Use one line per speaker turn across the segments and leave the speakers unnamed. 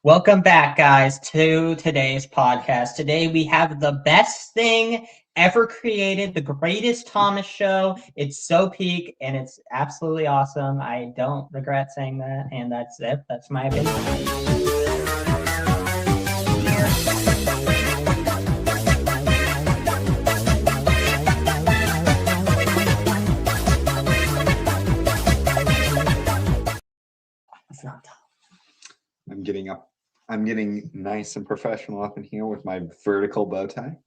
Welcome back, guys, to today's podcast. Today we have the best thing ever created, the greatest Thomas show. It's so peak, and it's absolutely awesome. I don't regret saying that, and that's it. That's my opinion. It's not Tom.
I'm getting nice and professional up in here with my vertical bow tie.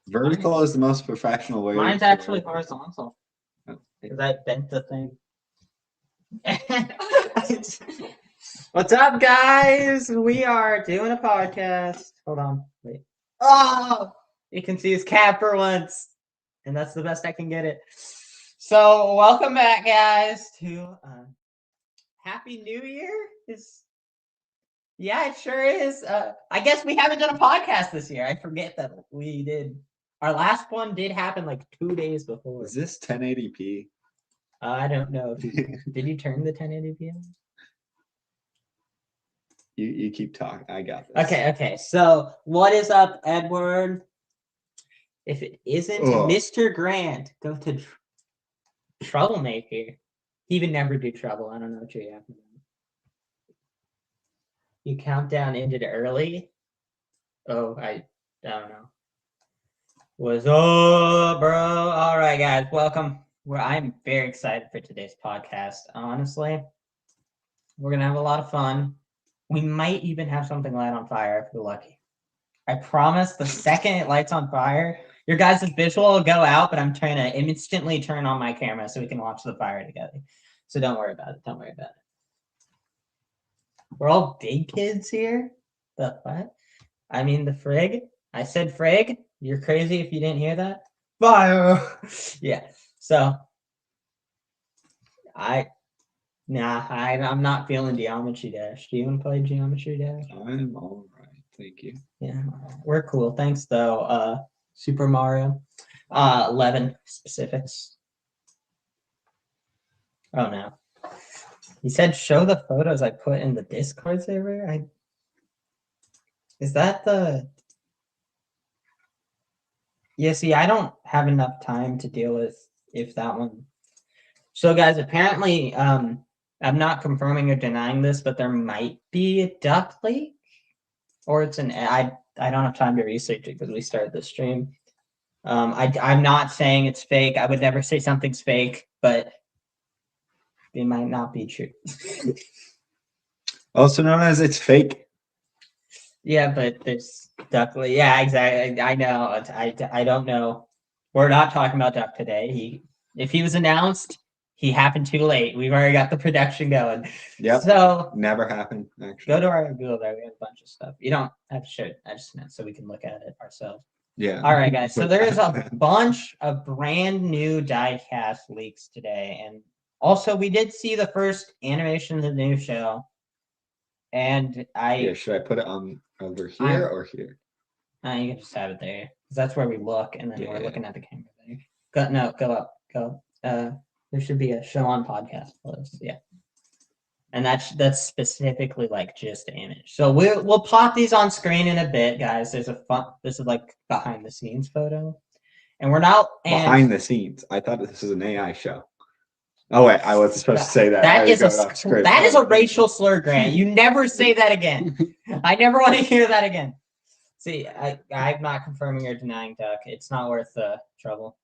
Vertical is the most professional way.
Mine's actually horizontal. Because I bent the thing. What's up, guys? We are doing a podcast. Hold on. Wait. Oh! You can see his cap for once. And that's the best I can get it. So, welcome back, guys, to Happy New Year. Yeah, it sure is. I guess we haven't done a podcast this year. I forget that we did. Our last one did happen like 2 days before.
Is this 1080p?
I don't know. Did you turn the 1080p on?
You keep talking. I got this.
Okay. So, what is up, Edward? If it isn't Mr. Grant, go to Troublemaker. He would never do trouble. I don't know what you're yapping about. You count down ended early. Oh, I don't know. What's up, bro? All right, guys, welcome. I'm very excited for today's podcast. Honestly, we're gonna have a lot of fun. We might even have something light on fire if we're lucky. I promise. The second it lights on fire, your guys' visual will go out, but I'm trying to instantly turn on my camera so we can watch the fire together. So don't worry about it. Don't worry about it. We're all big kids here. The what? I mean the frig. I said frig. You're crazy if you didn't hear that. Fire. Yeah. So I'm not feeling Geometry Dash. Do you want to play Geometry Dash?
I'm all right. Thank you.
Yeah, we're cool. Thanks though. Super Mario. 11 specifics. Oh no. He said, show the photos I put in the Discord server. Is that the... Yeah, see, I don't have enough time to deal with if that one... So, guys, apparently, I'm not confirming or denying this, but there might be a duck leak. Or it's an... I don't have time to research it because we started the stream. I'm not saying it's fake. I would never say something's fake, but... It might not be true.
Also known as it's fake.
Yeah, but there's Duckley. Yeah, exactly. I know. I don't know. We're not talking about Duck today. If he was announced, he happened too late. We've already got the production going.
Yep.
So
never happened. Actually,
go to our Google there. We have a bunch of stuff. You don't have to show it. I just meant so we can look at it ourselves.
Yeah.
All right, guys. So there's a bunch of brand new Diecast leaks today, and also, we did see the first animation of the new show, and
should I put it on over here or here?
You can just have it there, because that's where we look, and then we're looking at the camera there. Go up. There should be a show on podcast post, yeah. And that's specifically like just an image. So we'll pop these on screen in a bit, guys. This is like behind the scenes photo, and we're not
behind the scenes. I thought this was an AI show. Oh wait, I wasn't supposed to say that.
That is a racial slur, Grant. You never say that again. I never want to hear that again. See, I'm not confirming or denying Duck. It's not worth the trouble.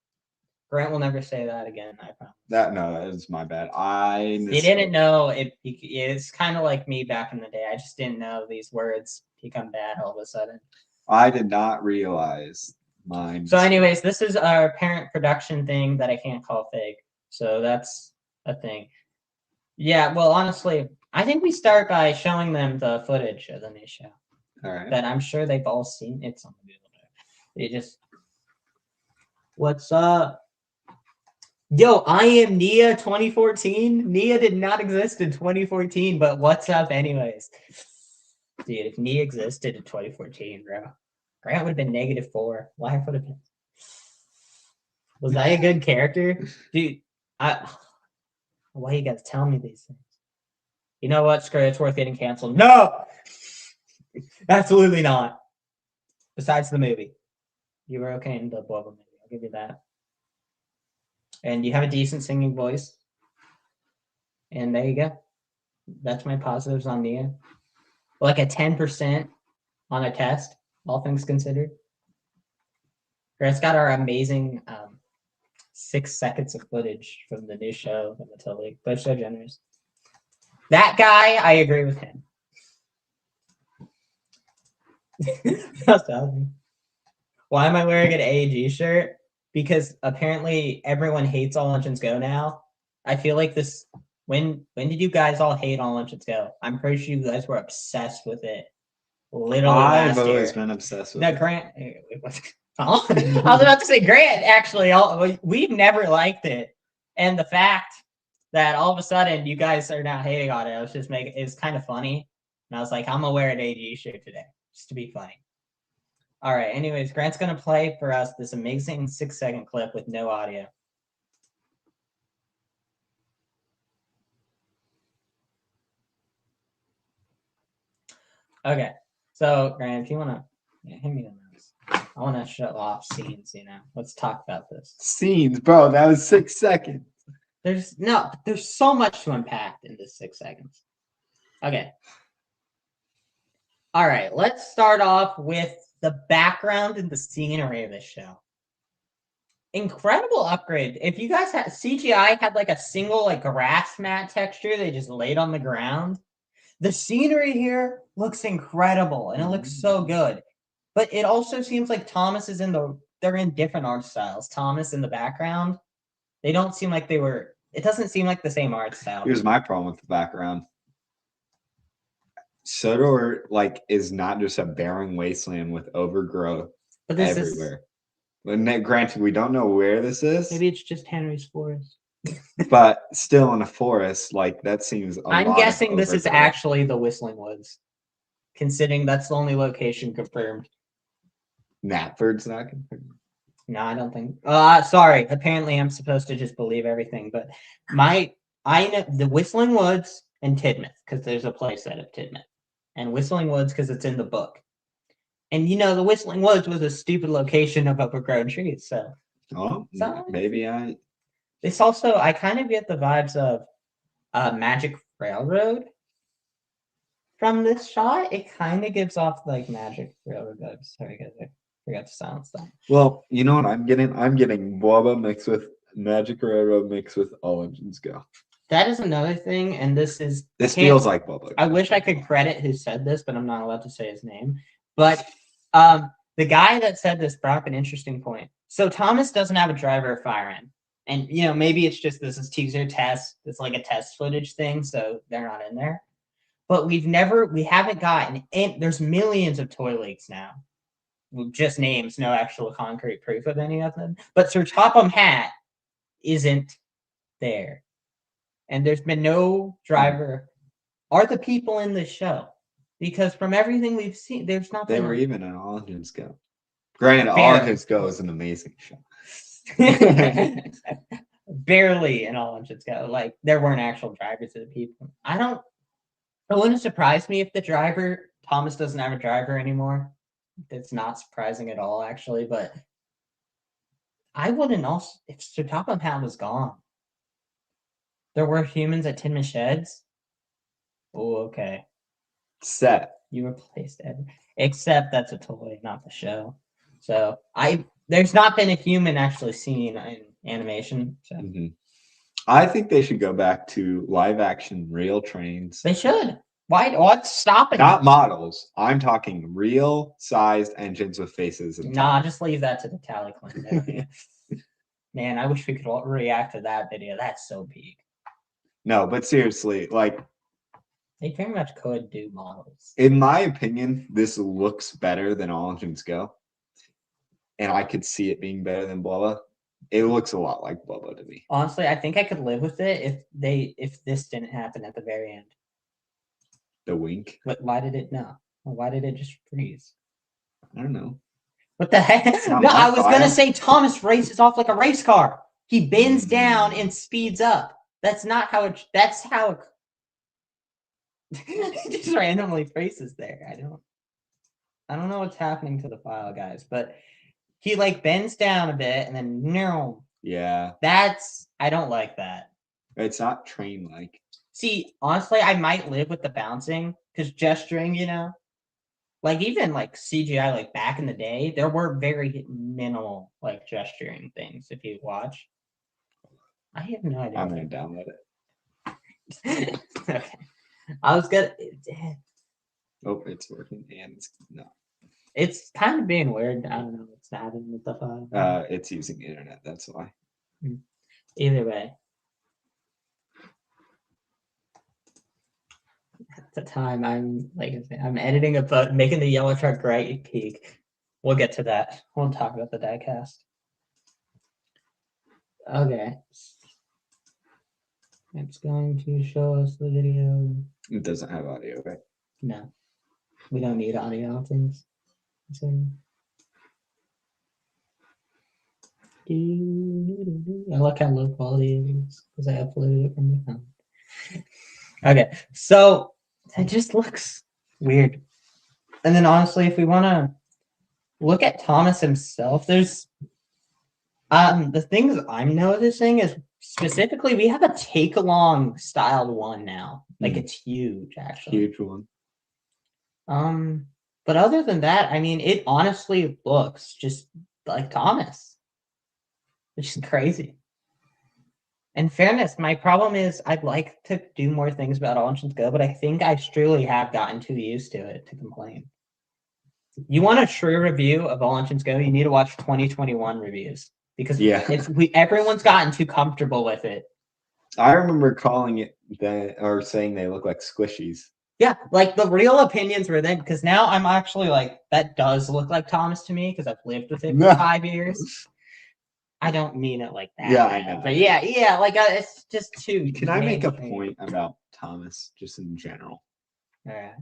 Grant will never say that again. I promise.
That is my bad.
He didn't know. It's kind of like me back in the day. I just didn't know these words become bad all of a sudden.
I did not realize mine.
So, anyways, this is our parent production thing that I can't call fake. So that's a thing. Yeah, well, honestly, I think we start by showing them the footage of the new show.
All right.
That I'm sure they've all seen. It's on the Google. What's up? Yo, I am Nia 2014. Nia did not exist in 2014, but what's up anyways? Dude, if Nia existed in 2014, bro, Grant would have been -4. Life would have been... Was I a good character? Dude, why you gotta tell me these things? You know what? Screw it. It's worth getting canceled. No! Absolutely not. Besides the movie. You were okay in the Boba movie. I'll give you that. And you have a decent singing voice. And there you go. That's my positives on Nia. Like a 10% on a test, all things considered. Grant's got our amazing 6 seconds of footage from the new show from the Tilly. They're so generous. That guy, I agree with him. Why am I wearing an AEG shirt? Because apparently everyone hates All Engines Go now. I feel like this. When did you guys all hate All Engines Go? I'm pretty sure you guys were obsessed with it. Literally
I've
last
always
year.
been obsessed with
No,
it.
Grant. I was about to say Grant. Actually, we've never liked it, and the fact that all of a sudden you guys are now hating on it, I was just making it's kind of funny. And I was like, I'm gonna wear an AG shirt today just to be funny. All right. Anyways, Grant's gonna play for us this amazing 6-second clip with no audio. Okay. So Grant, if you wanna hit me the mouse. I want to show off scenes, Let's talk about this.
Scenes, bro, that was 6 seconds.
There's so much to unpack in this 6 seconds. Okay. All right, let's start off with the background and the scenery of this show. Incredible upgrade. If you guys had CGI had like a single like grass mat texture they just laid on the ground. The scenery here looks incredible and it looks so good. But it also seems like Thomas is they're in different art styles. Thomas in the background, they don't seem like it doesn't seem like the same art style.
Here's my problem with the background. Sodor is not just a barren wasteland with overgrowth everywhere. Granted, we don't know where this is.
Maybe it's just Henry's forest.
But still in a forest, that seems
I'm guessing this is actually the Whistling Woods, considering that's the only location confirmed.
Knapford's not confirmed.
No, I don't think. Sorry. Apparently, I'm supposed to just believe everything, but I know the Whistling Woods and Tidmouth because there's a playset of Tidmouth, and Whistling Woods because it's in the book. And the Whistling Woods was a stupid location of overgrown trees. So,
maybe I.
This also, I kind of get the vibes of Magic Railroad from this shot. It kind of gives off Magic Railroad vibes. Sorry, guys, I forgot to silence that.
Well, you know what I'm getting? I'm getting Boba mixed with Magic Railroad mixed with All Engines Go.
That is another thing, and this
feels like Boba.
I wish I could credit who said this, but I'm not allowed to say his name. But the guy that said this brought up an interesting point. So Thomas doesn't have a driver or fire end. And, maybe it's just this is teaser test. It's like a test footage thing, so they're not in there. But we haven't gotten, and there's millions of toy leaks now. Just names, no actual concrete proof of any of them. But Sir Topham Hatt isn't there. And there's been no driver. Are the people in this show? Because from everything we've seen, there's not.
They were even in All Engines Go. Granted, All Engines Go is an amazing show.
Barely in All Engines Go. There weren't actual drivers of the people. It wouldn't surprise me if Thomas doesn't have a driver anymore. It's not surprising at all, actually, but I wouldn't also if Sir Topham Hatt was gone. There were humans at Tidmouth Sheds. Oh, okay.
Set.
You replaced Ed. Except that's a toy, not the show. So there's not been a human actually seen in animation. So.
Mm-hmm. I think they should go back to live action real trains.
They should. Why? What's stopping?
Not models. I'm talking real sized engines with faces.
Nah, just leave that to the tally clan. Man, I wish we could react to that video. That's so peak.
No, but seriously,
they pretty much could do models.
In my opinion, this looks better than All Engines Go. And I could see it being better than Bubba. It looks a lot like Bubba to me.
Honestly, I think I could live with it if this didn't happen at the very end.
The wink?
But why did it no? Why did it just freeze?
I don't know.
What the heck? No, I was gonna say Thomas races off like a race car. He bends down and speeds up. That's not how it. That's how it just randomly freezes there. I don't. I don't know what's happening to the file, guys, but he like bends down a bit and then no.
Yeah.
I don't like that.
It's not train like.
See, honestly, I might live with the bouncing because gesturing, like even like CGI, like back in the day, there were very minimal like gesturing things. If you watch, I have no idea.
I'm gonna download
it. Okay, I was gonna.
Oh, it's working, and no.
It's kind of being weird. I don't know what's happening with the file.
It's using the internet. That's why.
Either way. At the time, I'm editing a photo, making the yellow truck bright peak. We'll get to that. We'll talk about the diecast. Okay. It's going to show us the video.
It doesn't have audio, right?
No. We don't need audio things. So, I like how low quality it is because I uploaded it from the phone. Okay, so it just looks weird. And then honestly, if we want to look at Thomas himself, there's the things I'm noticing is specifically we have a take along styled one now. Like it's huge, actually.
Huge one.
But other than that, I mean, it honestly looks just like Thomas, which is crazy. In fairness, my problem is I'd like to do more things about All Engines Go, but I think I truly have gotten too used to it to complain. You want a true review of All Engines Go, you need to watch 2021 reviews because everyone's gotten too comfortable with it.
I remember calling it or saying they look like squishies.
Yeah, like the real opinions were then because now I'm actually like that does look like Thomas to me because I've lived with it for 5 years. I don't mean it like that.
Yeah, I know.
But yeah, like it's just too.
Can I make a point about Thomas just in general?
Yeah.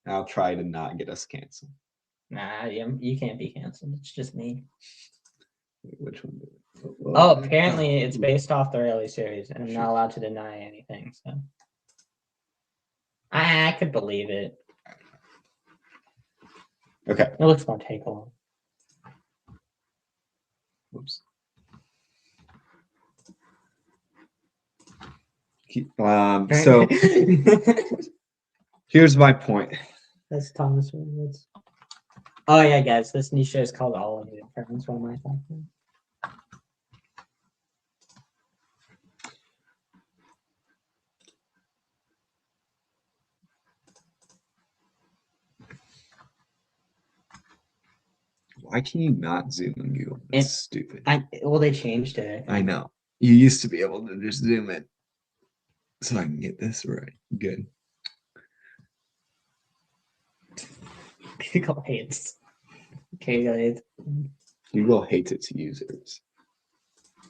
I'll try to not get us canceled.
Nah, you can't be canceled. It's just me.
Which one?
Oh, apparently it's based off the Rally series, and I'm not allowed to deny anything. So I could believe it.
Okay.
It looks more take along.
Whoops. So here's my point.
That's Thomas. Oh yeah, guys, this new show is called All of You. That's one of my thoughts.
Why can you not zoom in Google? It's stupid.
Well, they changed it.
I know. You used to be able to just zoom in. So I can get this right. Good.
Google hates.
Google hates its users.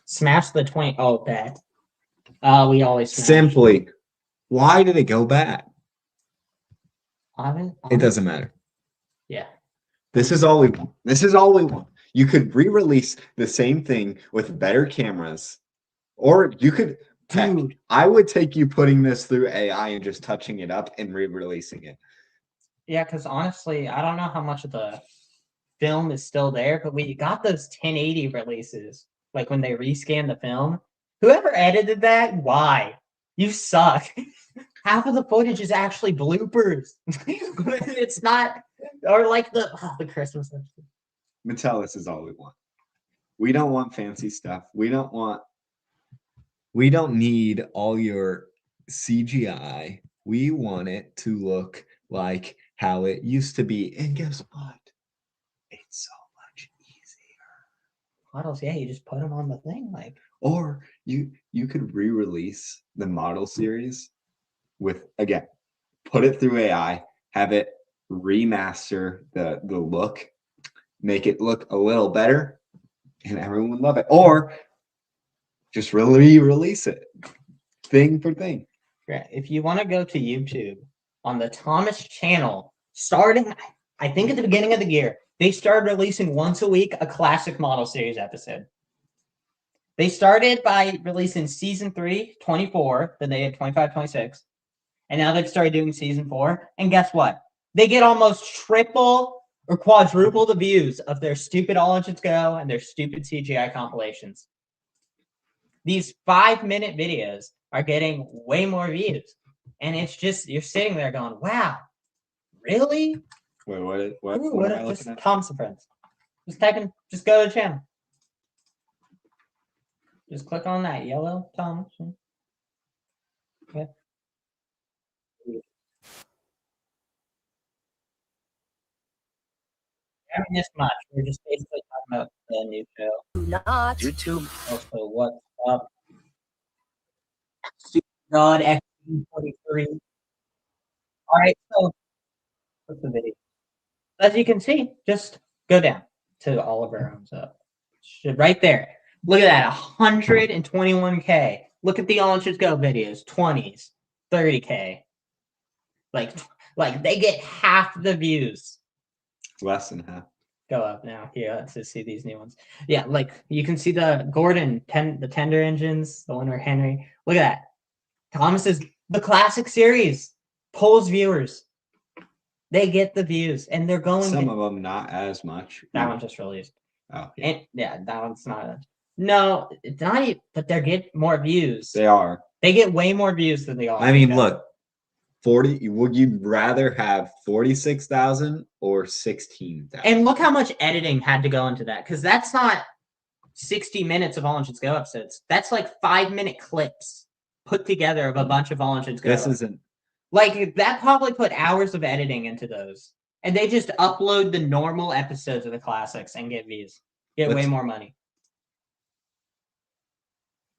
Smash the 20. Oh, bad. We always smash.
Simply. Why did it go bad?
It
doesn't matter.
Yeah.
This is all we want. This is all we want. You could re-release the same thing with better cameras, or you could. Dude, I would take you putting this through AI and just touching it up and re-releasing it.
Yeah, because honestly, I don't know how much of the film is still there, but we got those 1080 releases, like when they rescan the film. Whoever edited that, why? You suck. Half of the footage is actually bloopers. It's not, or like the Christmas episode.
Mattel, this is all we want. We don't want fancy stuff. We don't need all your CGI. We want it to look like how it used to be. And guess what? It's so much easier.
Models, yeah, you just put them on the thing, like.
Or you could re-release the model series with, again, put it through AI, have it remaster the look, make it look a little better, and everyone would love it. Or just re-release it thing for thing.
Yeah, if you want to go to YouTube on the Thomas channel, starting, I think at the beginning of the year, they started releasing once a week a classic model series episode. They started by releasing season 3, 24, then they had 25, 26. And now they've started doing season 4. And guess what? They get almost triple or quadruple the views of their stupid All Engines Go and their stupid CGI compilations. These 5-minute videos are getting way more views. And it's just, you're sitting there going, wow, really?
Wait, what
Ooh,
am I looking
just
at?
Thomas and Friends. Just go to the channel. Just click on that yellow Thomas. Okay. Having this much, we're just basically talking about the new show.
Not YouTube.
Also, what's up? God, X43. All right, so what's the video? As you can see, just go down to Oliver Owns Up. Right there. Look at that, 121K. Look at the All Engines Go videos, 20s, 30K. Like they get half the views.
Less than half.
Go up now. Here, let's just see these new ones. Yeah, like you can see the Gordon, the tender engines, the one where Henry. Look at that. Thomas is the classic series. Pulls viewers. They get the views, and they're going.
Some of them not as much.
That one just released.
Oh, yeah.
And yeah, that one's not. No, it's not. But they get more views.
They are.
They get way more views than the all.
I mean, look, 40. Would you rather have 46,000 or 16,000?
And look how much editing had to go into that, because that's not 60 minutes of All Engines Go episodes. That's like 5-minute clips put together of a bunch of All Engines Go.
This isn't.
Like, that probably put hours of editing into those. And they just upload the normal episodes of the classics and get views. Get way more money.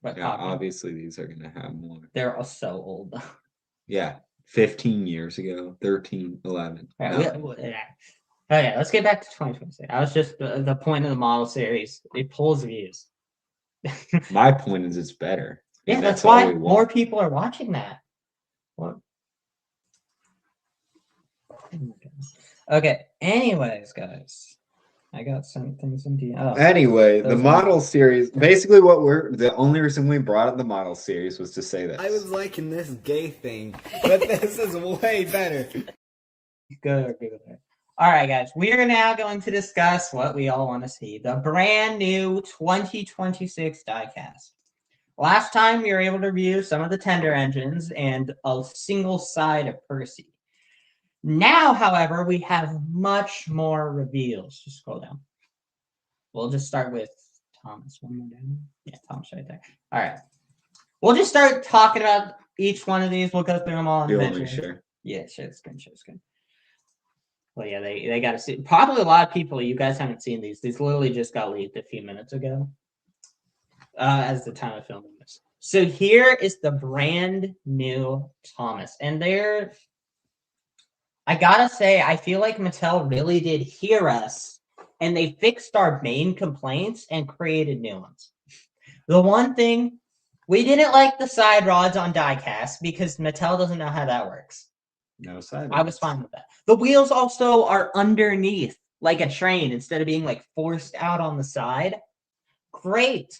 But
Yeah, obviously these are going to have more.
They're all so old, though.
Yeah, 15 years ago, 13, 11.
Right, no. Okay, let's get back to 2026. I was just the point of the model series. It pulls views.
My point is it's better.
Yeah, that's why more people are watching that. What? Okay. Anyways, guys, I got some things in the. Oh,
anyway, the model series. Basically, the only reason we brought up the model series was to say that
I was liking this gay thing, but this is way better.
Good. All right, guys, we are now going to discuss what we all want to see: the brand new 2026 Diecast. Last time, we were able to review some of the tender engines and a single side of Percy. Now, however, we have much more reveals. Just scroll down. We'll just start with Thomas. One more down. Yeah, Thomas right there. All right. We'll just start talking about each one of these. We'll go through them all individually.
Sure.
Yeah, share screen. Well, yeah, they got to see. Probably a lot of people, you guys haven't seen these. These literally just got leaked a few minutes ago. As the time of filming this. So here is the brand new Thomas. And I gotta say, I feel like Mattel really did hear us, and they fixed our main complaints and created new ones. The one thing, we didn't like the side rods on Diecast because Mattel doesn't know how that works.
No side rods.
I was fine with that. The wheels also are underneath, like a train, instead of being like forced out on the side. Great.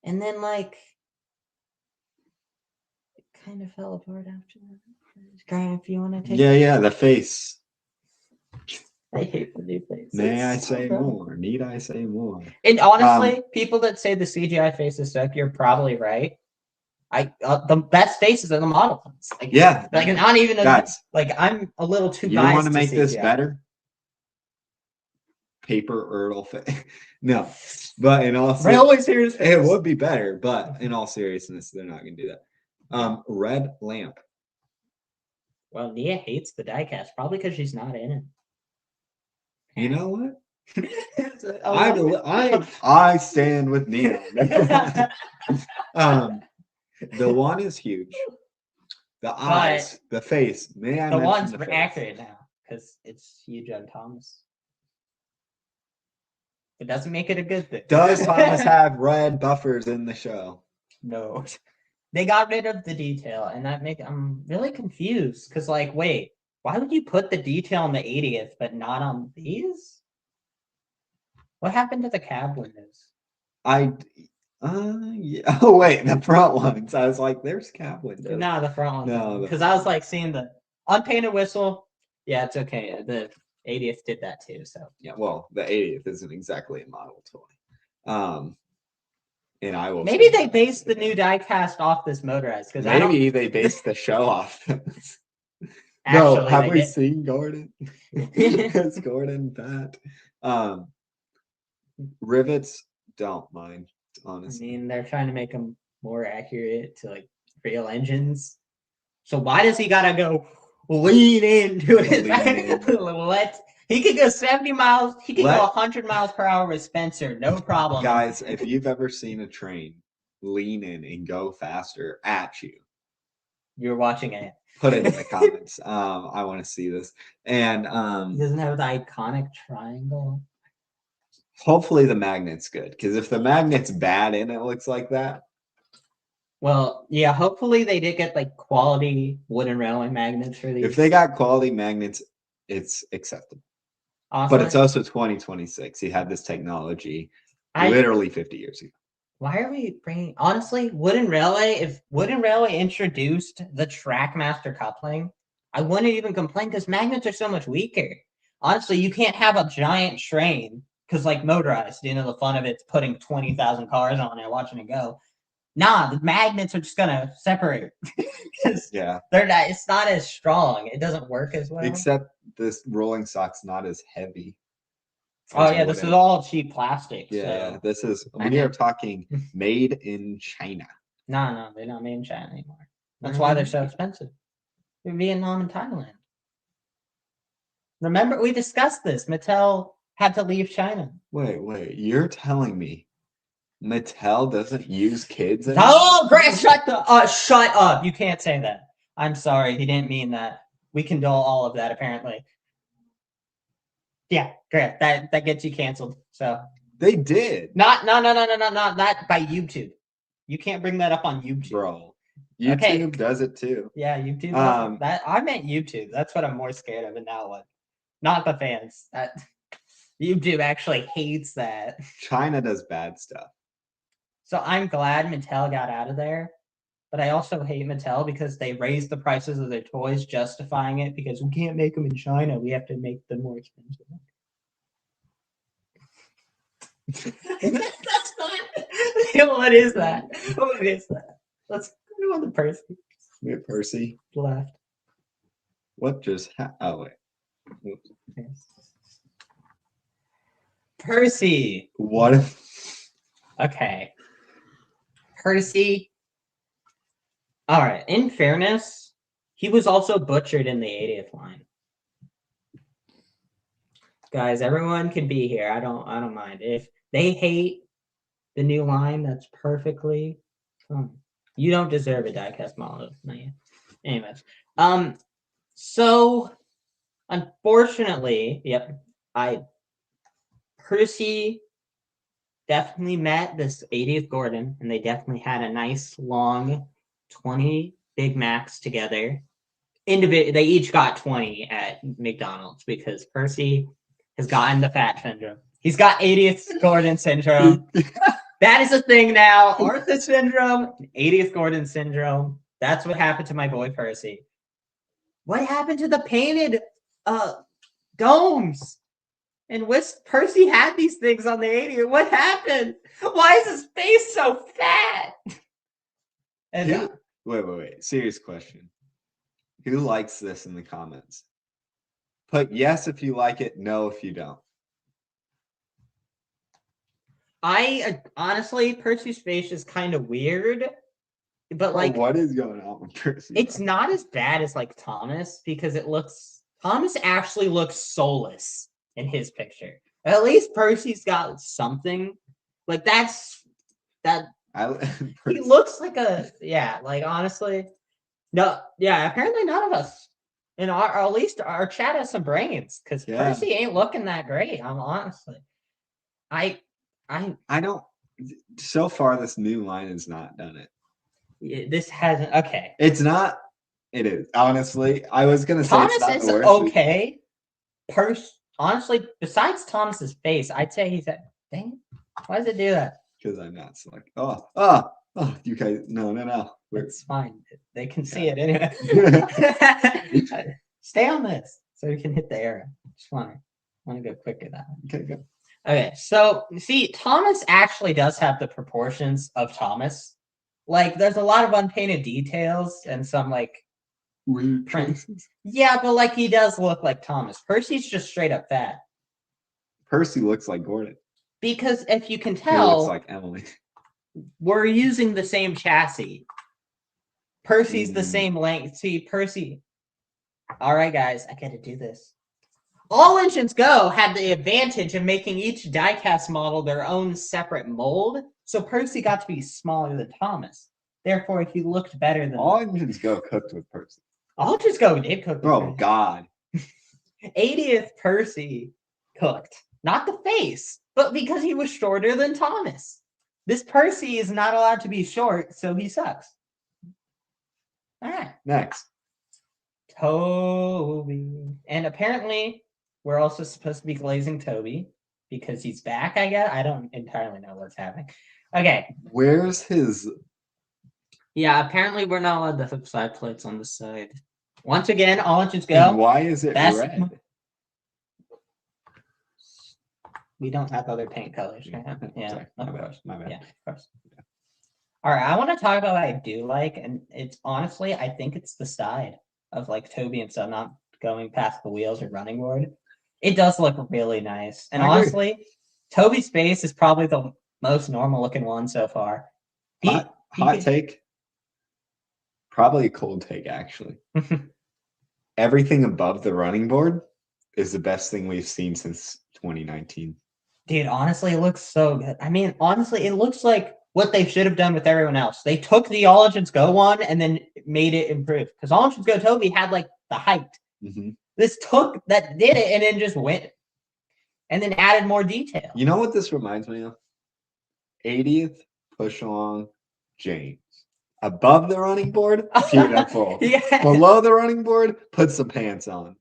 And then, like, it kind of fell apart after that. Graham, if you want to take
Yeah, the face.
I hate the new face.
May I say more? Need I say more?
And honestly, people that say the CGI faces suck, you're probably right. The best faces are the model ones. Like,
yeah,
like not even
guys.
Like I'm a little too.
You want to make this better? Paper Earl face. No, but in all seriousness, it would be better. But in all seriousness, they're not going to do that. Red lamp.
Well, Nia hates the diecast, probably because she's not in it.
You know what? I stand with Nia. The one is huge. The eyes, the face. May I?
The one's accurate now because it's huge on Thomas. It doesn't make it a good thing.
Does Thomas have red buffers in the show?
No. They got rid of the detail, and I'm really confused because, like, wait, why would you put the detail on the 80th but not on these? What happened to the cab windows?
Yeah. Oh wait, the front ones. I was like, there's cab windows.
No, the front ones.
No,
because I was like seeing the unpainted whistle. Yeah, it's okay. 80th did that too. So
Yeah, well, the 80th isn't exactly a model toy. And I will
maybe
say
they
that.
based the new diecast off this motorized because
Maybe they based the show off.
actually
No, have
they
we
did.
seen Gordon? It's Gordon Pat. Rivets don't mind,
I
honestly.
mean, they're trying to make them more accurate to like real engines. So why does he gotta go lean into it? Let he could go 70 miles. He could go 100 miles per hour with Spencer, no problem.
Guys, if you've ever seen a train lean in and go faster at you,
You're watching it.
put it in the comments. I want to see this. And
He doesn't have the iconic triangle.
hopefully the magnet's good, because if the magnet's bad and it looks like that,
well, yeah, hopefully they did get like quality wooden railway magnets for these.
if they got quality magnets, it's acceptable.
Awesome.
But it's also 2026. You had this technology literally 50 years ago.
Why are we bringing, honestly, wooden railway, if wooden railway introduced the Trackmaster coupling, I wouldn't even complain because magnets are so much weaker. Honestly, you can't have a giant train because like motorized, the fun of it's putting 20,000 cars on it, watching it go. Nah, the magnets are just gonna separate because they're not. It's not as strong. It doesn't work as well.
Except this rolling stock's not as heavy.
Oh yeah, this is all cheap plastic.
Yeah,
so.
this is. We are talking made in China.
No, they're not made in China anymore. That's why they're so expensive. They're Vietnam and Thailand. Remember, we discussed this. Mattel had to leave China.
Wait. You're telling me Mattel doesn't use kids anymore?
Oh, Grant, shut up. You can't say that. I'm sorry. He didn't mean that. We condone all of that, apparently. Yeah, Grant, that gets you canceled. So
they did.
Not that by YouTube. You can't bring that up on YouTube.
Bro. YouTube does it too.
Yeah, YouTube does that. I meant YouTube. That's what I'm more scared of. And now what? Not the fans. YouTube actually hates that.
China does bad stuff.
So I'm glad Mattel got out of there, but I also hate Mattel because they raised the prices of their toys, justifying it because we can't make them in China. We have to make them more expensive. That's not. What is that? What is that? Let's go on the Percy.
Wait, Percy.
Left.
What just happened? Oh, wait.
Yes. Percy.
What if...
Okay. Percy. All right. In fairness, he was also butchered in the 80th line. Guys, everyone can be here. I don't mind. If they hate the new line, that's perfectly fine. You don't deserve a diecast model. Anyways. So unfortunately, Percy definitely met this 80th Gordon, and they definitely had a nice long 20 Big Macs together. They each got 20 at McDonald's because Percy has gotten the fat syndrome. He's got 80th Gordon syndrome. That is a thing now. Arthur syndrome, 80th Gordon syndrome. That's what happened to my boy Percy. What happened to the painted domes? And Percy had these things on the 80th. What happened? Why is his face so fat? And
wait. Serious question. Who likes this in the comments? Put yes if you like it, no if you don't.
Honestly, Percy's face is kind of weird, but
what is going on with Percy?
It's not as bad as like Thomas because Thomas actually looks soulless in his picture. At least Percy's got something like he looks like honestly, no, yeah. Apparently, none of us. And at least our chat has some brains because Percy ain't looking that great. I'm honestly, I
don't. So far, this new line has not done it.
This hasn't. Okay,
it's not. It is honestly. I was gonna say
Thomas
it's not
is
the worst.
Okay. Honestly, besides Thomas's face, I'd say he's at. Dang it! Why does it do that?
Because I'm not selecting. You guys, no.
It's fine. They can see it anyway. Stay on this so we can hit the arrow. Just want to go quick at that.
Okay, good.
Okay, so see, Thomas actually does have the proportions of Thomas. Like, there's a lot of unpainted details and some like
Weird
print.
choices.
Yeah, but like he does look like Thomas. Percy's just straight up fat.
Percy looks like Gordon.
Because if you can
He
tell,
looks like Emily.
we're using the same chassis. Percy's the
Mm.
same length. See, Percy. All right, guys, I got to do this. All Engines Go had the advantage of making each diecast model their own separate mold, so Percy got to be smaller than Thomas. Therefore, he looked better than
All Engines Go cooked with Percy.
All Engines Go did cook. With
Oh
Percy.
God.
80th Percy cooked, not the face, but because he was shorter than Thomas. This Percy is not allowed to be short, so he sucks. All right.
Next.
Toby. And apparently, we're also supposed to be glazing Toby because he's back, I guess. I don't entirely know what's happening. Okay.
Where's his?
Yeah, apparently we're not allowed to hook side plates on the side. Once again, All Engines Go.
And why is it
Best-
red?
We don't have other paint colors. Right? Yeah,
Sorry,
of
my bad,
course.
my bad.
Yeah, of course. All right, I want to talk about what I do like, and it's honestly, I think it's the side of like Toby and stuff, not going past the wheels or running board. It does look really nice, and
I agree.
honestly, Toby's face is probably the most normal looking one so far.
Hot take. Probably a cold take, actually. Everything above the running board is the best thing we've seen since 2019.
Dude, honestly, it looks so good. I mean, honestly, it looks like what they should have done with everyone else. They took the All Engines Go one and then made it improve. Because All Engines Go Toby had like the height.
Mm-hmm.
This took that did it and then just went and then added more detail.
You know what this reminds me of? 80th push along James. Above the running board, beautiful.
Yeah.
Below the running board, put some pants on.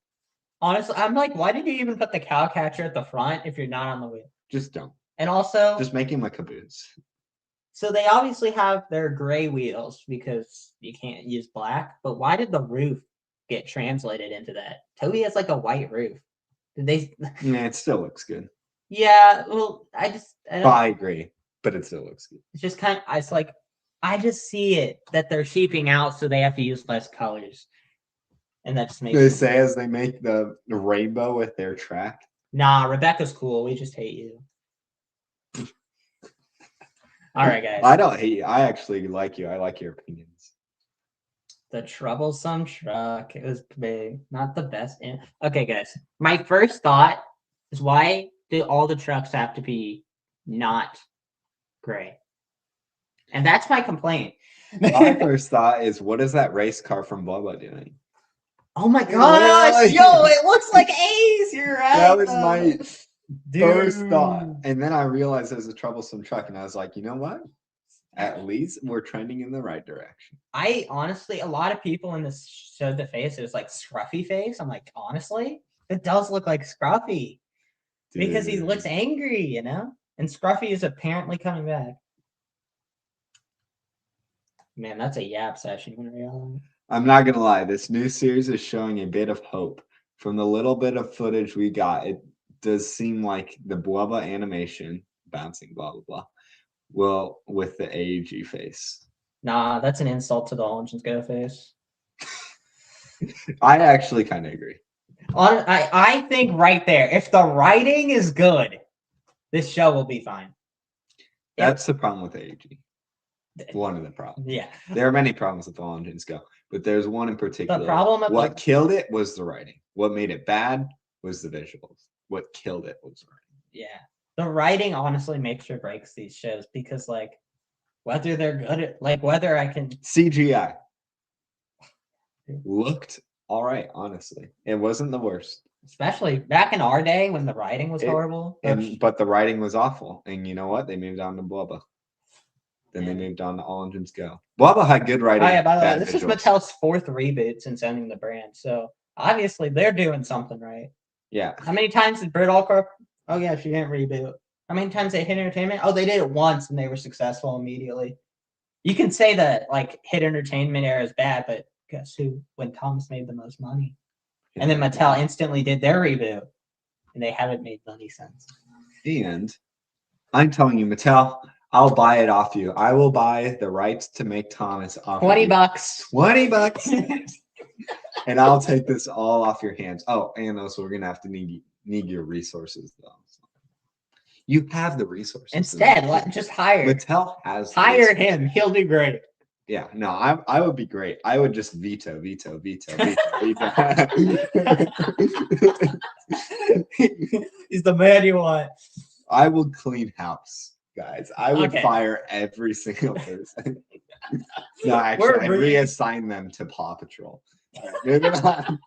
Honestly, I'm like, why did you even put the cow catcher at the front if you're not on the wheel?
Just don't.
And also,
Just make him a caboose.
so they obviously have their gray wheels because you can't use black. But why did the roof get translated into that? Toby has like a white roof. Did they?
Yeah, it still looks good.
Yeah. Well,
I agree, but it still looks good.
It's just kind of. It's like I just see it that they're sheeping out, so they have to use less colors, and that just makes.
They say as they make the rainbow with their track.
Nah, Rebecca's cool. We just hate you. All right, guys.
I don't hate you. I actually like you. I like your opinions.
The troublesome truck. It was big. Not the best. Okay, guys. My first thought is why do all the trucks have to be not gray? And that's my complaint.
My first thought is, what is that race car from Bubba doing?
Oh my gosh. Yo, it looks like A's. You're right.
That was my first
Dude.
thought. And then I realized there's a troublesome truck, and I was like, you know what? At least we're trending in the right direction.
I honestly, a lot of people in this showed the face. It was like Scruffy face. I'm like, honestly, it does look like Scruffy because he
Dude.
looks angry, you know? And Scruffy is apparently coming back. Man, that's a yap session in reality.
I'm not gonna lie, this new series is showing a bit of hope. From the little bit of footage we got, it does seem like the Bubba animation, bouncing blah blah blah, will with the AEG face.
Nah, that's an insult to the All Engines Go face.
I actually kind of agree.
I think right there, if the writing is good, this show will be fine.
That's the problem with AEG. One of the problems.
Yeah.
There are many problems with All Engines Go, but there's one in particular.
The problem of
what killed it was the writing. What made it bad was the visuals. What killed it was the writing.
Yeah. The writing honestly makes or breaks these shows because, like, whether they're good at, like, whether I can.
CGI looked all right, honestly. It wasn't the worst.
Especially back in our day when the writing was horrible.
But the writing was awful. And you know what? They moved on to Bubba. Then
Yeah.
they moved on to All Engines Go. Bubba had good writing.
Oh, yeah, by the way,
bad
this is
visuals.
Mattel's 4th reboot since owning the brand. So obviously they're doing something right.
Yeah.
How many times did Bird Allcorp? Oh, yeah, she didn't reboot. How many times they Hit Entertainment? Oh, they did it once and they were successful immediately. You can say that, like, Hit Entertainment era is bad, but guess who? When Thomas made the most money. And then Mattel instantly did their reboot. and they haven't made any sense.
And I'm telling you, Mattel, I'll buy it off you. I will buy the rights to make Thomas off of you.
$20.
$20. And I'll take this all off your hands. Oh, and also we're gonna have to need your resources though. So you have the resources.
Instead, just hire.
Mattel has
hire him. He'll do great.
Yeah, no, I would be great. I would just veto.
He's the man you want.
I would clean house, guys. I would
Okay.
fire every single person. No, actually, I'd reassign them to Paw Patrol. What's that?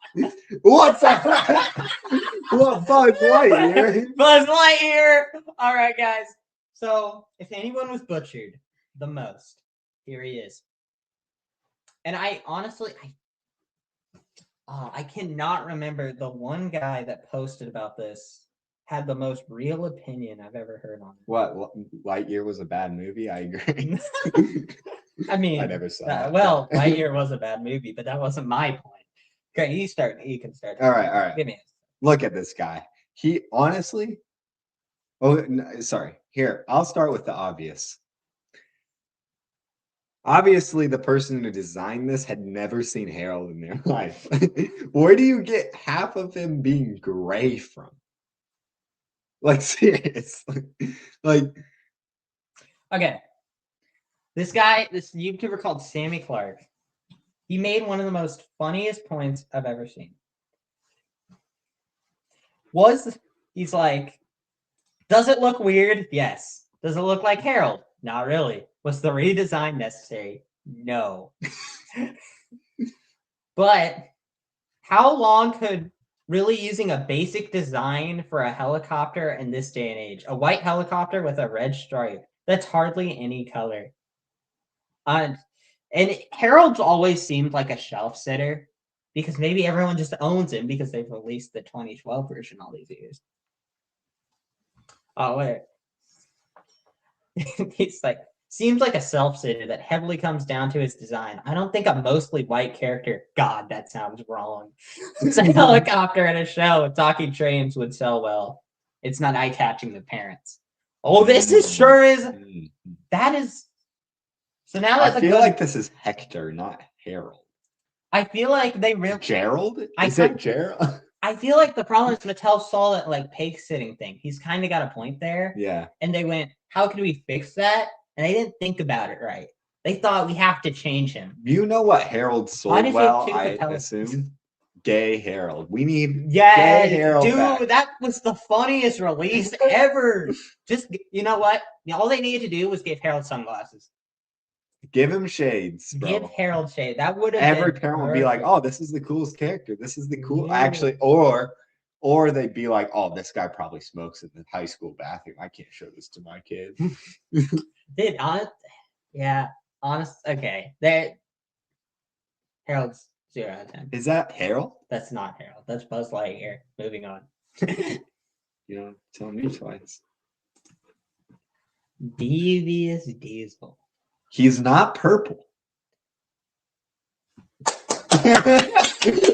What, Buzz Lightyear?
Buzz Lightyear. All right, guys. So, if anyone was butchered the most, here he is. And I honestly, I cannot remember the one guy that posted about this had the most real opinion I've ever heard on it.
What, Lightyear was a bad movie? I agree.
I mean,
I never saw that.
Well, Lightyear was a bad movie, but that wasn't my point. Okay, you can start.
All right.
Give me a
Look at this guy. He honestly. Oh, no, sorry. Here, I'll start with the obvious. Obviously, the person who designed this had never seen Harold in their life. Where do you get half of him being gray from? Like, seriously. Like,
okay. This YouTuber called Sammy Clark, he made one of the most funniest points I've ever seen. He's like, does it look weird? Yes. Does it look like Harold? Not really. Was the redesign necessary? No. But how long could really using a basic design for a helicopter in this day and age, a white helicopter with a red stripe, that's hardly any color. And Harold's always seemed like a shelf sitter because maybe everyone just owns him because they've released the 2012 version all these years. Oh, wait. He's like, seems like a self-sitter that heavily comes down to his design. I don't think a mostly white character, God, that sounds wrong. It's a helicopter in a show with talking trains would sell well. It's not eye-catching to parents. Oh, this is sure is. That is. So now that's
I feel like this is Hector, not Harold.
I feel like they really.
Gerald? Is it Gerald?
I feel like the problem is Mattel saw that like pig sitting thing. He's kind of got a point there.
Yeah.
And they went, how can we fix that? And they didn't think about it right. They thought we have to change him.
You know what Harold sold well, I assume? Gay Harold. We need gay Harold
dude,
back.
That was the funniest release ever. Just, you know what? All they needed to do was give Harold sunglasses.
Give him shades, bro.
Give Harold shades. That would have
every parent would be like, "Oh, this is the coolest character. This is the cool." Actually, or they'd be like, "Oh, this guy probably smokes in the high school bathroom. I can't show this to my kids."
Dude, honest. Okay, Harold's 0 out of 10.
Is that Harold?
That's not Harold. That's Buzz Lightyear. Moving on.
You know, tell me twice.
Devious Diesel.
He's not purple.
We're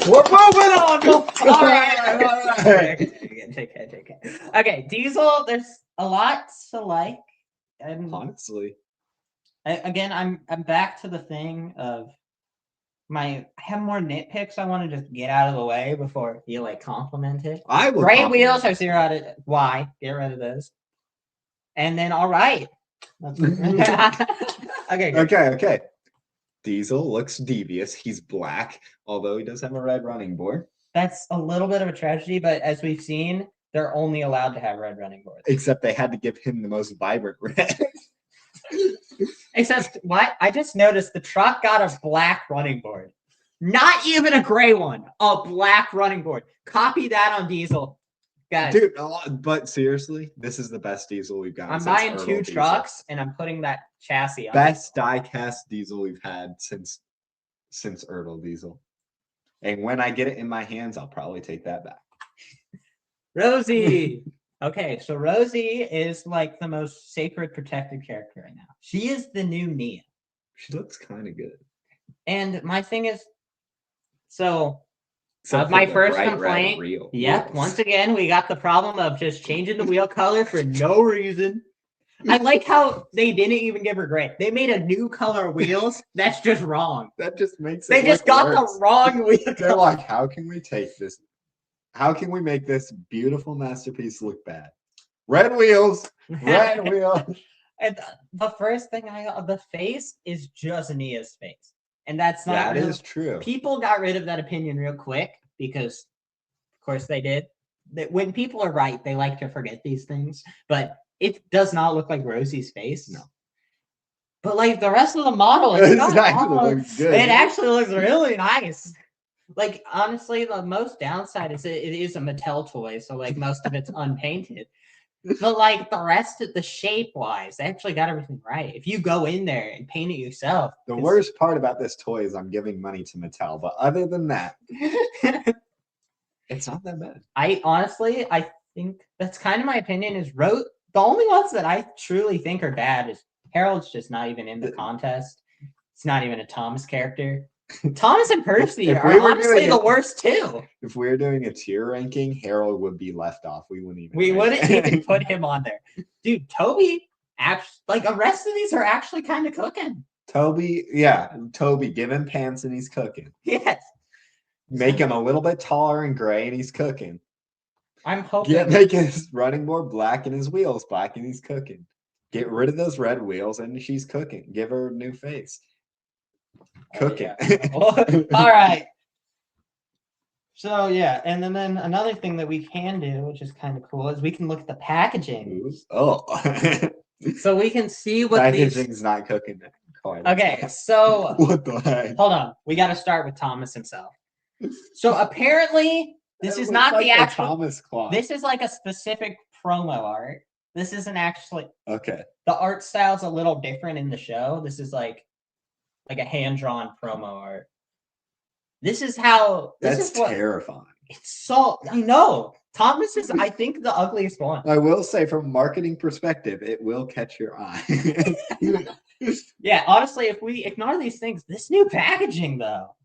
moving on. All right. Take it. Okay, Diesel. There's a lot to like. And
honestly,
again, I'm back to the thing of I have more nitpicks I want to just get out of the way before you like compliment it.
I will.
Great wheels are 0 out of Y. Get rid of those. And then all right. Okay.
Diesel looks devious. He's black, although he does have a red running board.
That's a little bit of a tragedy, but as we've seen, they're only allowed to have red running boards.
Except they had to give him the most vibrant red.
Except what? I just noticed the truck got a black running board. Not even a gray one. A black running board. Copy that on Diesel. Guys,
dude, but seriously, this is the best Diesel we've gotten.
I'm buying 2 trucks and I'm putting that chassis on.
Best diecast Diesel we've had since Ertl Diesel. And when I get it in my hands, I'll probably take that back.
Rosie. Okay, so Rosie is like the most sacred protected character right now. She is the new Nia.
She looks kind of good.
And my thing is, so
Except
my
for the
first
bright red
complaint.
wheels.
Yep. Once again, we got the problem of just changing the wheel color for no reason. I like how they didn't even give her gray. They made a new color wheels. That's just wrong.
That just makes it
They just got
worse.
the wrong wheel
They're
color.
like, how can we take this? How can we make this beautiful masterpiece look bad? Red wheels, red wheels.
And the first thing the face is just Nia's face. And that's not
That
really,
is true.
people got rid of that opinion real quick because, of course, they did. That when people are right, they like to forget these things. But it does not look like Rosie's face.
No.
But like the rest of the model,
It actually looks good.
It actually looks really nice. Like honestly, the most downside is it is a Mattel toy, so like most of it's unpainted. But like the rest of the shape wise, they actually got everything right. If you go in there and paint it yourself.
The worst part about this toy is I'm giving money to Mattel, but other than that, it's not that bad.
I think that's kind of my opinion. The only ones that I truly think are bad is Harold's just not even in the contest. It's not even a Thomas character. Thomas and Percy
If
are
we were
honestly
doing
the
it-
worst too.
If we were doing a tier ranking, Harold would be left off. We wouldn't even.
We
rank
wouldn't
it.
even put him on there. Dude, Toby, like the rest of these are actually kind of cooking.
Toby, give him pants and he's cooking.
Yes.
Make him a little bit taller and gray and he's cooking.
I'm hoping.
Make his running board black and his wheels black and he's cooking. Get rid of those red wheels and she's cooking. Give her a new face. Cooking.
All right. So yeah, and then another thing that we can do, which is kind of cool, is we can look at the packaging.
Oh.
So we can see what
Packaging's not cooking quite.
Okay, so
What the heck?
hold on. We got to start with Thomas himself. So apparently, this
It
is
looks
not
like
the actual.
Thomas Claus.
This is like a specific promo art. This isn't actually.
Okay.
The art style's a little different in the show. This is like a hand-drawn promo art. This is how.
That's terrifying.
It's so. I know. Thomas is, I think, the ugliest one.
I will say, from a marketing perspective, it will catch your eye.
Yeah, honestly, if we ignore these things, this new packaging, though,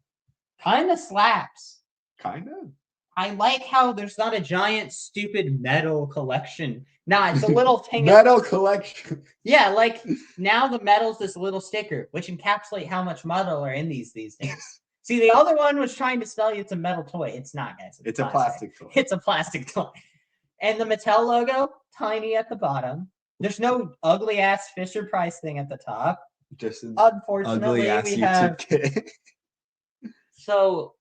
kind of slaps.
Kind of.
I like how there's not a giant, stupid metal collection. Nah, it's a little thing.
Metal collection.
Yeah, like now the metal's this little sticker, which encapsulate how much metal are in these days. See, the other one was trying to sell you it's a metal toy. It's not, guys.
It's a plastic toy.
It's a plastic toy. And the Mattel logo, tiny at the bottom. There's no ugly ass Fisher Price thing at the top.
Just an
Unfortunately,
ugly ass
we
YouTube
have.
kid.
So,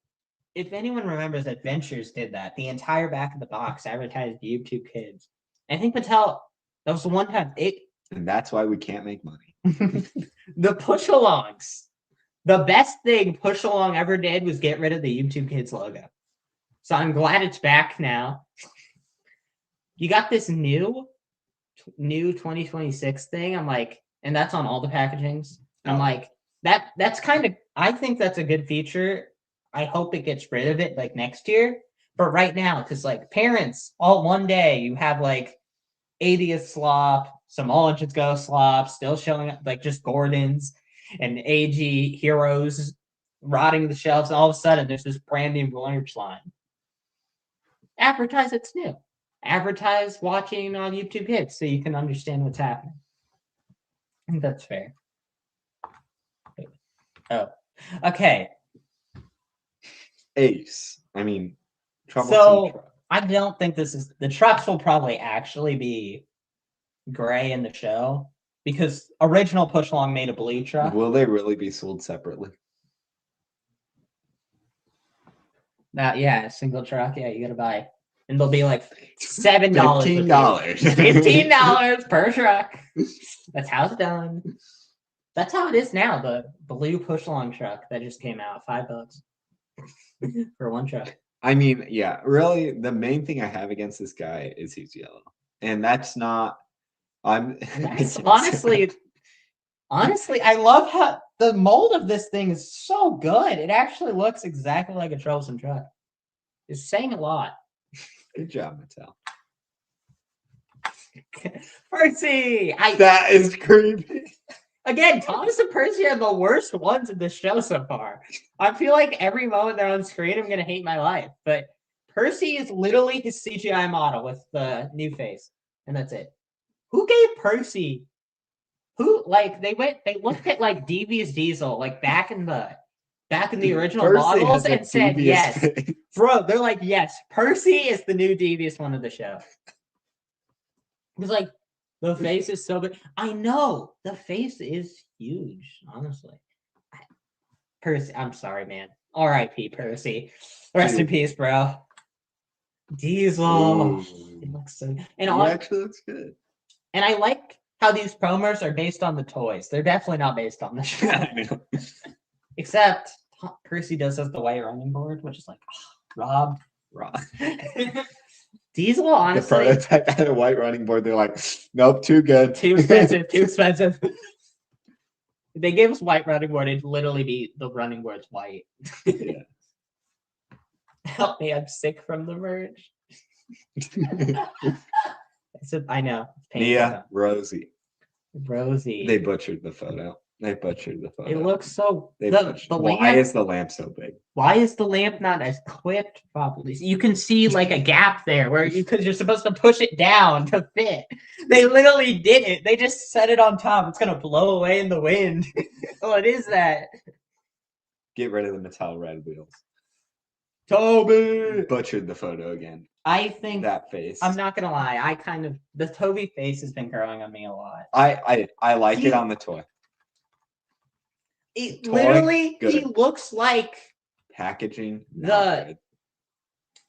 if anyone remembers, Adventures did that. The entire back of the box advertised YouTube Kids. I think Mattel. That was the one time
And that's why we can't make money.
The push-alongs. The best thing Push-along ever did was get rid of the YouTube Kids logo. So I'm glad it's back now. You got this new 2026 thing. I'm like, and that's on all the packagings. I'm like, that's kind of, I think that's a good feature. I hope it gets rid of it like next year. But right now, because like parents, all one day, you have like 80th slop, some All Engines Go slop, still showing up like just Gordons and AG heroes rotting the shelves. And all of a sudden, there's this brand new merch line. Advertise it's new. Advertise watching on YouTube Kids so you can understand what's happening. I think that's fair. Oh, okay.
Ace. I mean,
So I don't think this is the trucks will probably actually be gray in the show because original Push Along made a blue truck.
Will they really be sold separately?
Yeah, a single truck. Yeah, you gotta buy, and they'll be like $7,
$15.
$15 per truck. That's how it's done. That's how it is now. The blue Push Along truck that just came out, $5 for one truck.
I mean, yeah, really, the main thing I have against this guy is he's yellow, and that's not.
Honestly, I love how the mold of this thing is so good. It actually looks exactly like a troublesome truck. It's saying a lot.
Good job, Mattel.
Percy,
That is creepy.
Again, Thomas and Percy are the worst ones in the show so far. I feel like every moment they're on screen, I'm gonna hate my life. But Percy is literally his CGI model with the new face, and that's it. Who gave Percy? Who like they looked at like Devious Diesel like back in the original
Percy
models
has a
and said
devious
yes,
face.
bro. They're like yes, Percy is the new devious one of the show. It's like the face is so big. I know the face is huge, honestly. Percy, I'm sorry, man. R.I.P. Percy. Rest in peace, bro. Diesel.
Ooh.
It looks so. And
He
on,
actually looks good.
and I like how these promos are based on the toys. They're definitely not based on the show.
I know.
Except Percy does have the white running board, which is like, Rob. Diesel,
The
honestly,
prototype had a white running board. They're like, nope, too good.
too expensive, too expensive. If they gave us white running board, it'd literally be the running board's white.
Yeah.
Help me, I'm sick from the merge. I know. It's painful,
Nia, Rosie.
Rosie.
They butchered the photo. It
looks so.
They
The
butchered.
lamp.
Why is the lamp so big?
Why is the lamp not as clipped properly? You can see like a gap there where you're supposed to push it down to fit. They literally did it. They just set it on top. It's gonna blow away in the wind. What is that?
Get rid of the metal red wheels.
Toby
Butchered the photo again.
I think
That face.
I'm not gonna lie. The Toby face has been growing on me a lot.
I like it on the toy.
It
Toy,
literally,
good.
he looks like
Packaging. not good.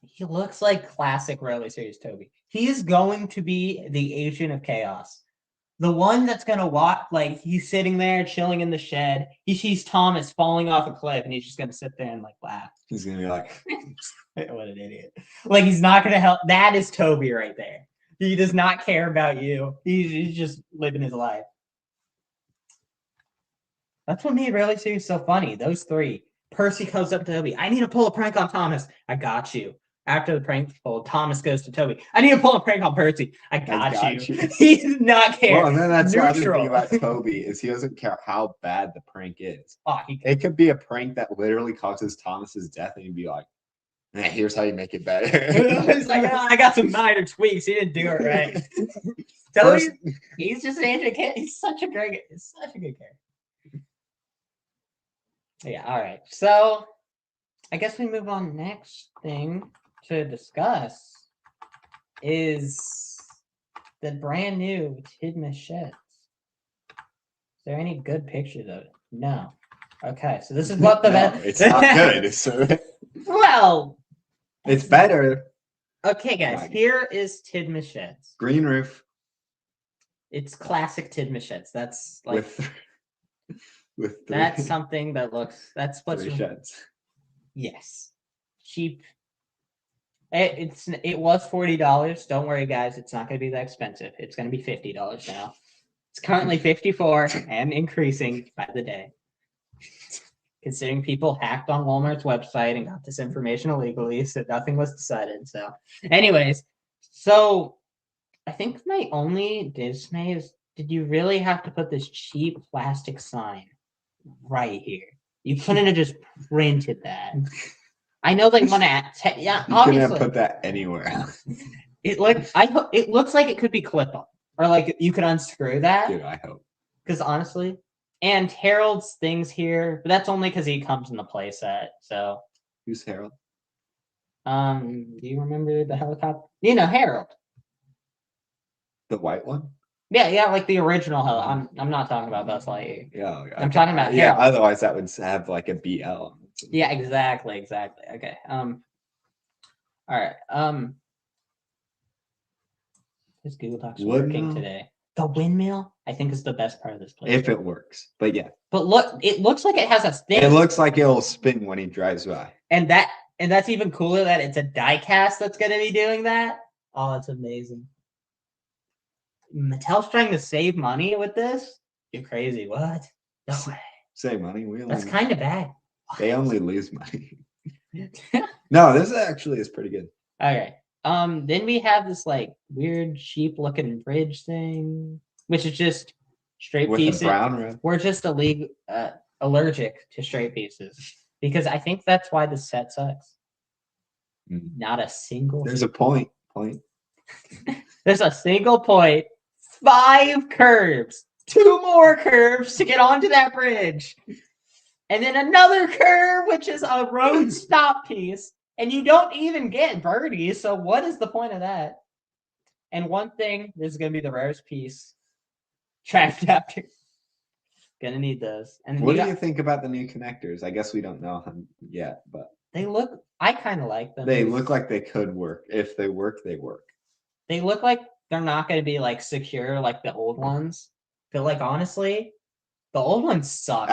he looks like classic Rally Series Toby. He is going to be the agent of chaos. The one that's gonna walk like he's sitting there chilling in the shed. He sees Thomas falling off a cliff, and he's just gonna sit there and like laugh.
He's gonna be like,
What an idiot! Like he's not gonna help. That is Toby right there. He does not care about you. He's just living his life. That's what made Rally Series so funny. Those three. Percy comes up to Toby. I need to pull a prank on Thomas. I got you. After the prank pull, Thomas goes to Toby. I need to pull a prank on Percy. I got you. He does not care.
well, and then that's the other
Neutral.
thing about Toby is he doesn't care how bad the prank is.
Oh,
It could be a prank that literally causes Thomas's death, and he'd be like, here's how you make it better.
He's like, I got some minor tweaks. He didn't do it right. Toby, he's just an ancient kid. He's such a good character. Yeah, all right. So I guess we move on. Next thing to discuss is the brand new Tidmouth Sheds. Is there any good pictures of it? No. Okay, so this is what the
it's not good. So
well,
it's better.
Okay, guys, here is Tidmouth Sheds.
Green roof.
It's classic Tidmouth Sheds. That's like
with
that's something that looks. That's what's
sheds.
Yes, cheap. It was $40. Don't worry, guys. It's not going to be that expensive. It's going to be $50 now. It's currently $54 and increasing by the day. Considering people hacked on Walmart's website and got this information illegally, so nothing was decided. So, anyways, I think my only dismay is, did you really have to put this cheap plastic sign right here? You couldn't have just printed that. I know they want to. Yeah,
you
obviously.
Couldn't have put that anywhere else.
It looks like it could be clip on, or like you could unscrew that.
Dude, I hope.
Because honestly, and Harold's things here, but that's only because he comes in the playset. So
who's Harold?
Do you remember the helicopter? You know Harold,
the white one.
Yeah, like the original Harold. I'm not talking about Buzz Lightyear.
Yeah, okay.
I'm talking about
yeah.
Harold.
Otherwise, that would have like a BL.
Yeah, exactly. Okay. All right. This Google Docs working today. The windmill, I think, is the best part of this place.
If it works, but yeah.
But look, it looks like it has a thing.
It looks like it'll spin when he drives by.
And that's even cooler that it's a diecast that's going to be doing that. Oh, that's amazing. Mattel's trying to save money with this? You're crazy. What? No way.
Save money?
That's kind of bad.
They only lose money. No, this actually is pretty good.
Okay. Then we have this like weird sheep looking bridge thing, which is just Straight
with
pieces.
a brown rib.
We're just allergic to straight pieces because I think that's why the set sucks. Not a single.
There's a point.
There's a single point. 5 curves. 2 more curves to get onto that bridge. And then another curve, which is a road stop piece. And you don't even get birdies. So what is the point of that? And one thing, this is going to be the rarest piece. Track adapter. Gonna need those. And
What do you think about the new connectors? I guess we don't know them yet, but
they look. I kind of like them.
they look like they could work. If they work, they work.
They look like they're not going to be like secure like the old ones. But like honestly, the old ones suck.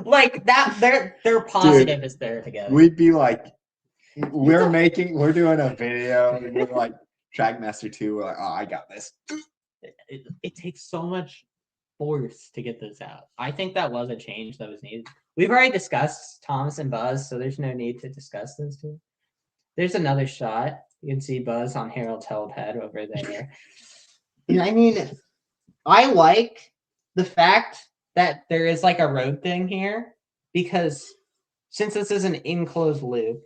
Like that, they're positive. Dude, as they're together.
We'd be like, we're doing a video. And we're like Trackmaster 2. We're like, oh, I got this.
It takes so much force to get this out. I think that was a change that was needed. We've already discussed Thomas and Buzz, so there's no need to discuss those two. There's another shot. You can see Buzz on Harold's held head over there. I mean, I like the fact that there is like a road thing here because since this is an enclosed loop.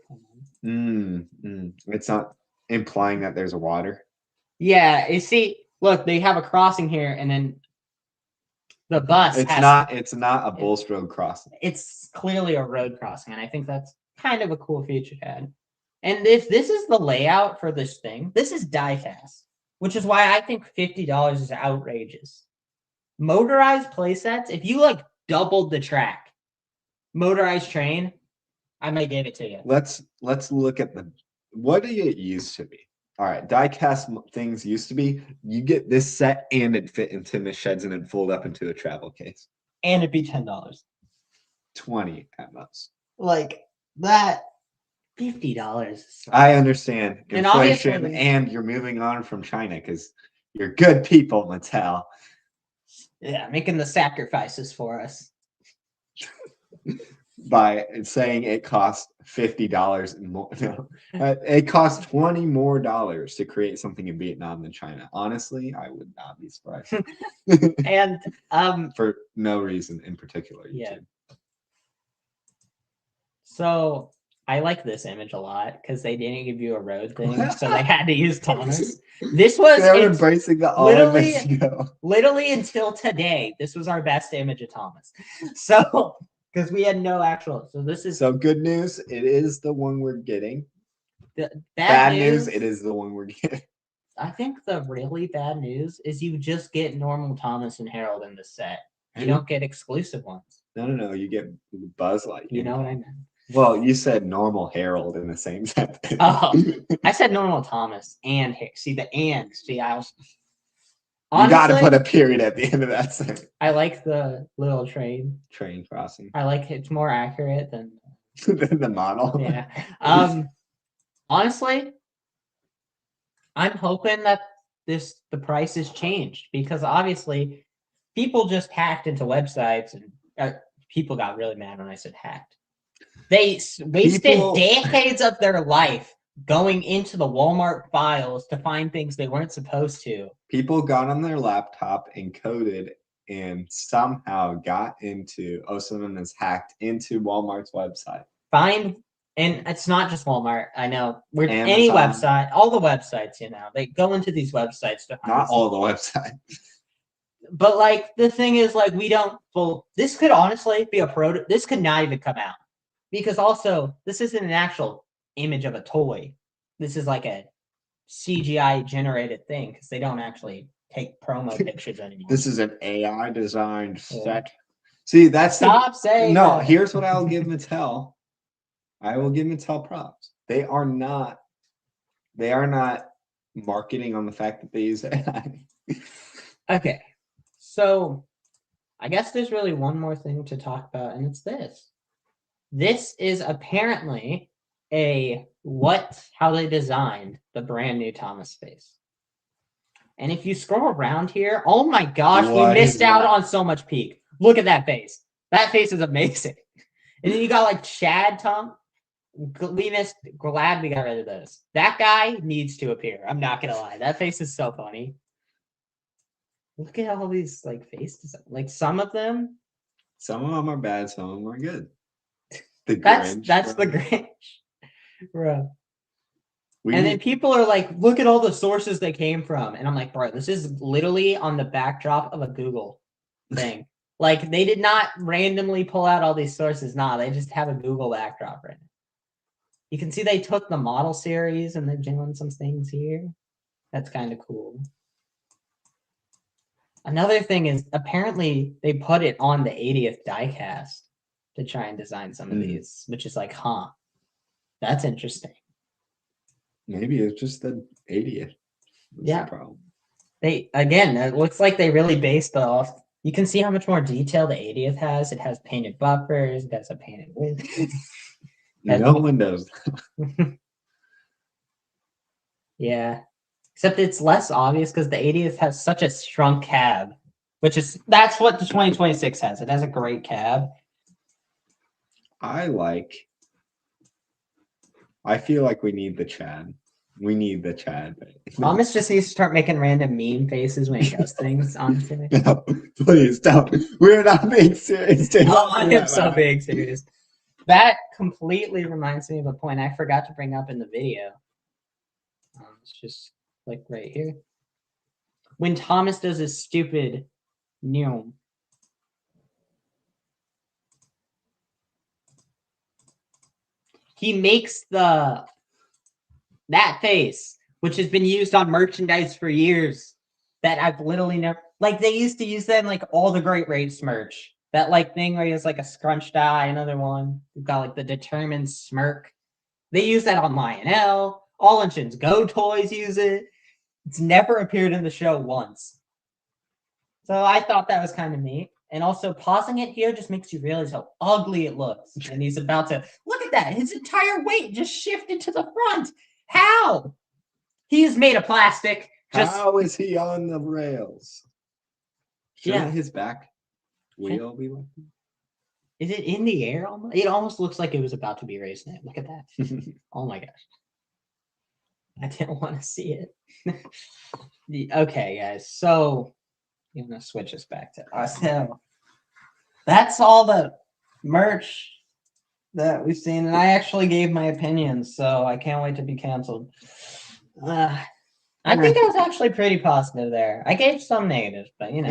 It's not implying that there's a water.
Yeah, you see, look, they have a crossing here, and then the bus.
It's not a Bulls Road crossing. It's
clearly a road crossing, and I think that's kind of a cool feature to add. And if this is the layout for this thing, this is Diecast, which is why I think $50 is outrageous. Motorized playsets, if you like doubled the track, motorized train, I might give it to you.
Let's look at what it used to be. All right, Diecast things used to be you get this set and it fit into Tidmouth Sheds and then fold up into a travel case.
And it'd be $10.
20 at most.
Like that. $50.
I understand inflation, and you're moving on from China because you're good people, Mattel.
Yeah, making the sacrifices for us.
By saying it cost $50 more. No, it cost $20 more to create something in Vietnam than China. Honestly, I would not be surprised.
And
for no reason in particular.
Yeah. So I like this image a lot because they didn't give you a road thing, so they had to use Thomas. This was
embracing the
literally until today. This was our best image of Thomas. So because we had no actual. So this is
good news. It is the one we're getting.
The
bad news. It is the one we're getting.
I think the really bad news is you just get normal Thomas and Harold in the set. You don't get exclusive ones.
No. You get Buzz Lightyear.
You know what I meant?
Well, you said normal Harold in the same sentence.
Oh, I said normal Thomas and see the and. See, I was.
Honestly, you got to put a period at the end of that sentence.
I like the little train
crossing.
I like it's more accurate than
the model.
Yeah. Honestly, I'm hoping that the price is changed because obviously people just hacked into websites and people got really mad when I said hacked. They wasted decades of their life going into the Walmart files to find things they weren't supposed to.
People got on their laptop and coded and somehow got into, someone has hacked into Walmart's website.
And it's not just Walmart. I know. Any website, all the websites, they go into these websites to find
not all the websites.
But like the thing is, like this could honestly be this could not even come out. Because also, this isn't an actual image of a toy. This is like a CGI generated thing because they don't actually take promo pictures anymore.
This is an AI designed set. See, that's
saying
no. That. Here's what I'll give Mattel. I will give Mattel props. They are not marketing on the fact that they use AI.
Okay, so I guess there's really one more thing to talk about, and it's this. This is apparently how they designed the brand new Thomas face. And if you scroll around here, oh my gosh, we missed out on so much peak. Look at that face. That face is amazing. And then you got like Chad Tom. Glad we got rid of those. That guy needs to appear. I'm not gonna lie. That face is so funny. Look at all these like face design. Like some of them,
Some of them are bad, some of them are good. The
that's
Grinch,
the
bro.
Grinch, bro.
We
And then
need-
people are like, look at all the sources they came from, and I'm like, bro, this is literally on the backdrop of a Google thing. Like they did not randomly pull out all these sources. Nah, they just have a Google backdrop right now. You can see they took the model series and they're doing some things here. That's kind of cool. Another thing is apparently they put it on the 80th diecast to try and design some of these, which is like, huh, that's interesting.
maybe it's just the 80th. That's
Yeah.
the problem.
They again, it looks like they really based off. You can see how much more detail the 80th has. It has painted buffers. It has a painted width.
No one knows.
Yeah, except it's less obvious because the 80th has such a shrunk cab, that's what the 2026 has. It has a great cab.
I feel like we need the Chad. We need the Chad.
Thomas just needs to start making random meme faces when he does things, honestly.
No, please stop. We're not being serious.
Oh, I am so being serious. That completely reminds me of a point I forgot to bring up in the video. It's just like right here. When Thomas does his stupid neom. He makes that face, which has been used on merchandise for years, that I've literally never, like they used to use that in like all the Great Race merch. That like thing where he has like a scrunched eye, another one. We've got like the determined smirk. They use that on Lionel. All Engines Go toys use it. It's never appeared in the show once. So I thought that was kind of neat. And also pausing it here just makes you realize how ugly it looks. And he's about to, look at that. His entire weight just shifted to the front. How? He is made of plastic.
How is he on the rails? Shouldn't
Yeah.
his back wheel be like
Is it in the air? It almost looks like it was about to be raised now. Look at that.
that?
Oh my gosh. I didn't want to see it. Okay, guys. So I'm going to switch us back to us now. That's all the merch that we've seen. And I actually gave my opinions, so I can't wait to be canceled. I think I was actually pretty positive there. I gave some negatives, but you know.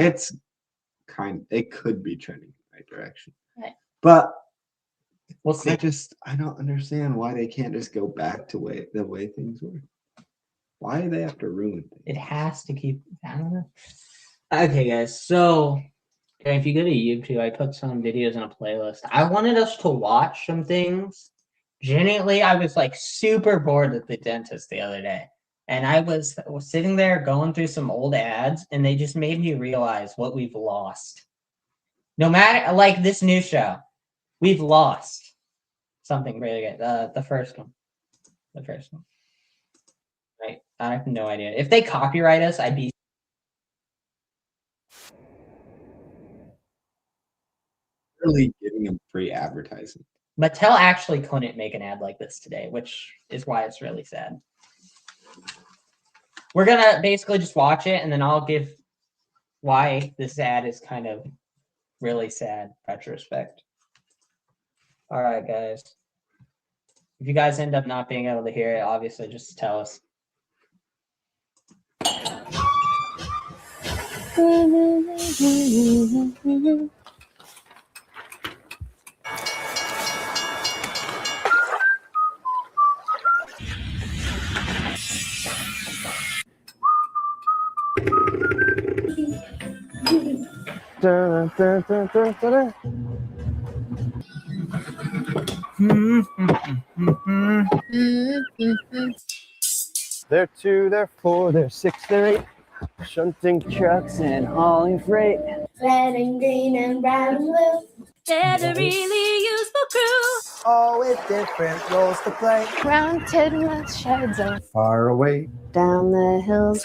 It could be trending in the right direction.
Right.
But
we'll see.
I don't understand why they can't just go back to the way things were. Why do they have to ruin things?
It has to keep, I don't know. Okay, guys. So if you go to YouTube, I put some videos in a playlist. I wanted us to watch some things. Genuinely, I was like super bored at the dentist the other day. And I was sitting there going through some old ads, and they just made me realize what we've lost. No matter, like this new show, we've lost something really good. The first one. Right? I have no idea. If they copyright us, I'd be
Really giving them free advertising.
Mattel actually couldn't make an ad like this today, which is why it's really sad. We're gonna basically just watch it, and then I'll give why this ad is kind of really sad retrospect. All right, guys. If you guys end up not being able to hear it, obviously just tell us.
Dun, dun, dun, dun, dun, dun. They're 2, they're 4, they're 6, they're 8. Shunting trucks and hauling freight.
Red and green and brown and blue.
They're the really useful crew.
All with different roles to play.
Round Tidmouth Sheds are
Far away.
down the hills.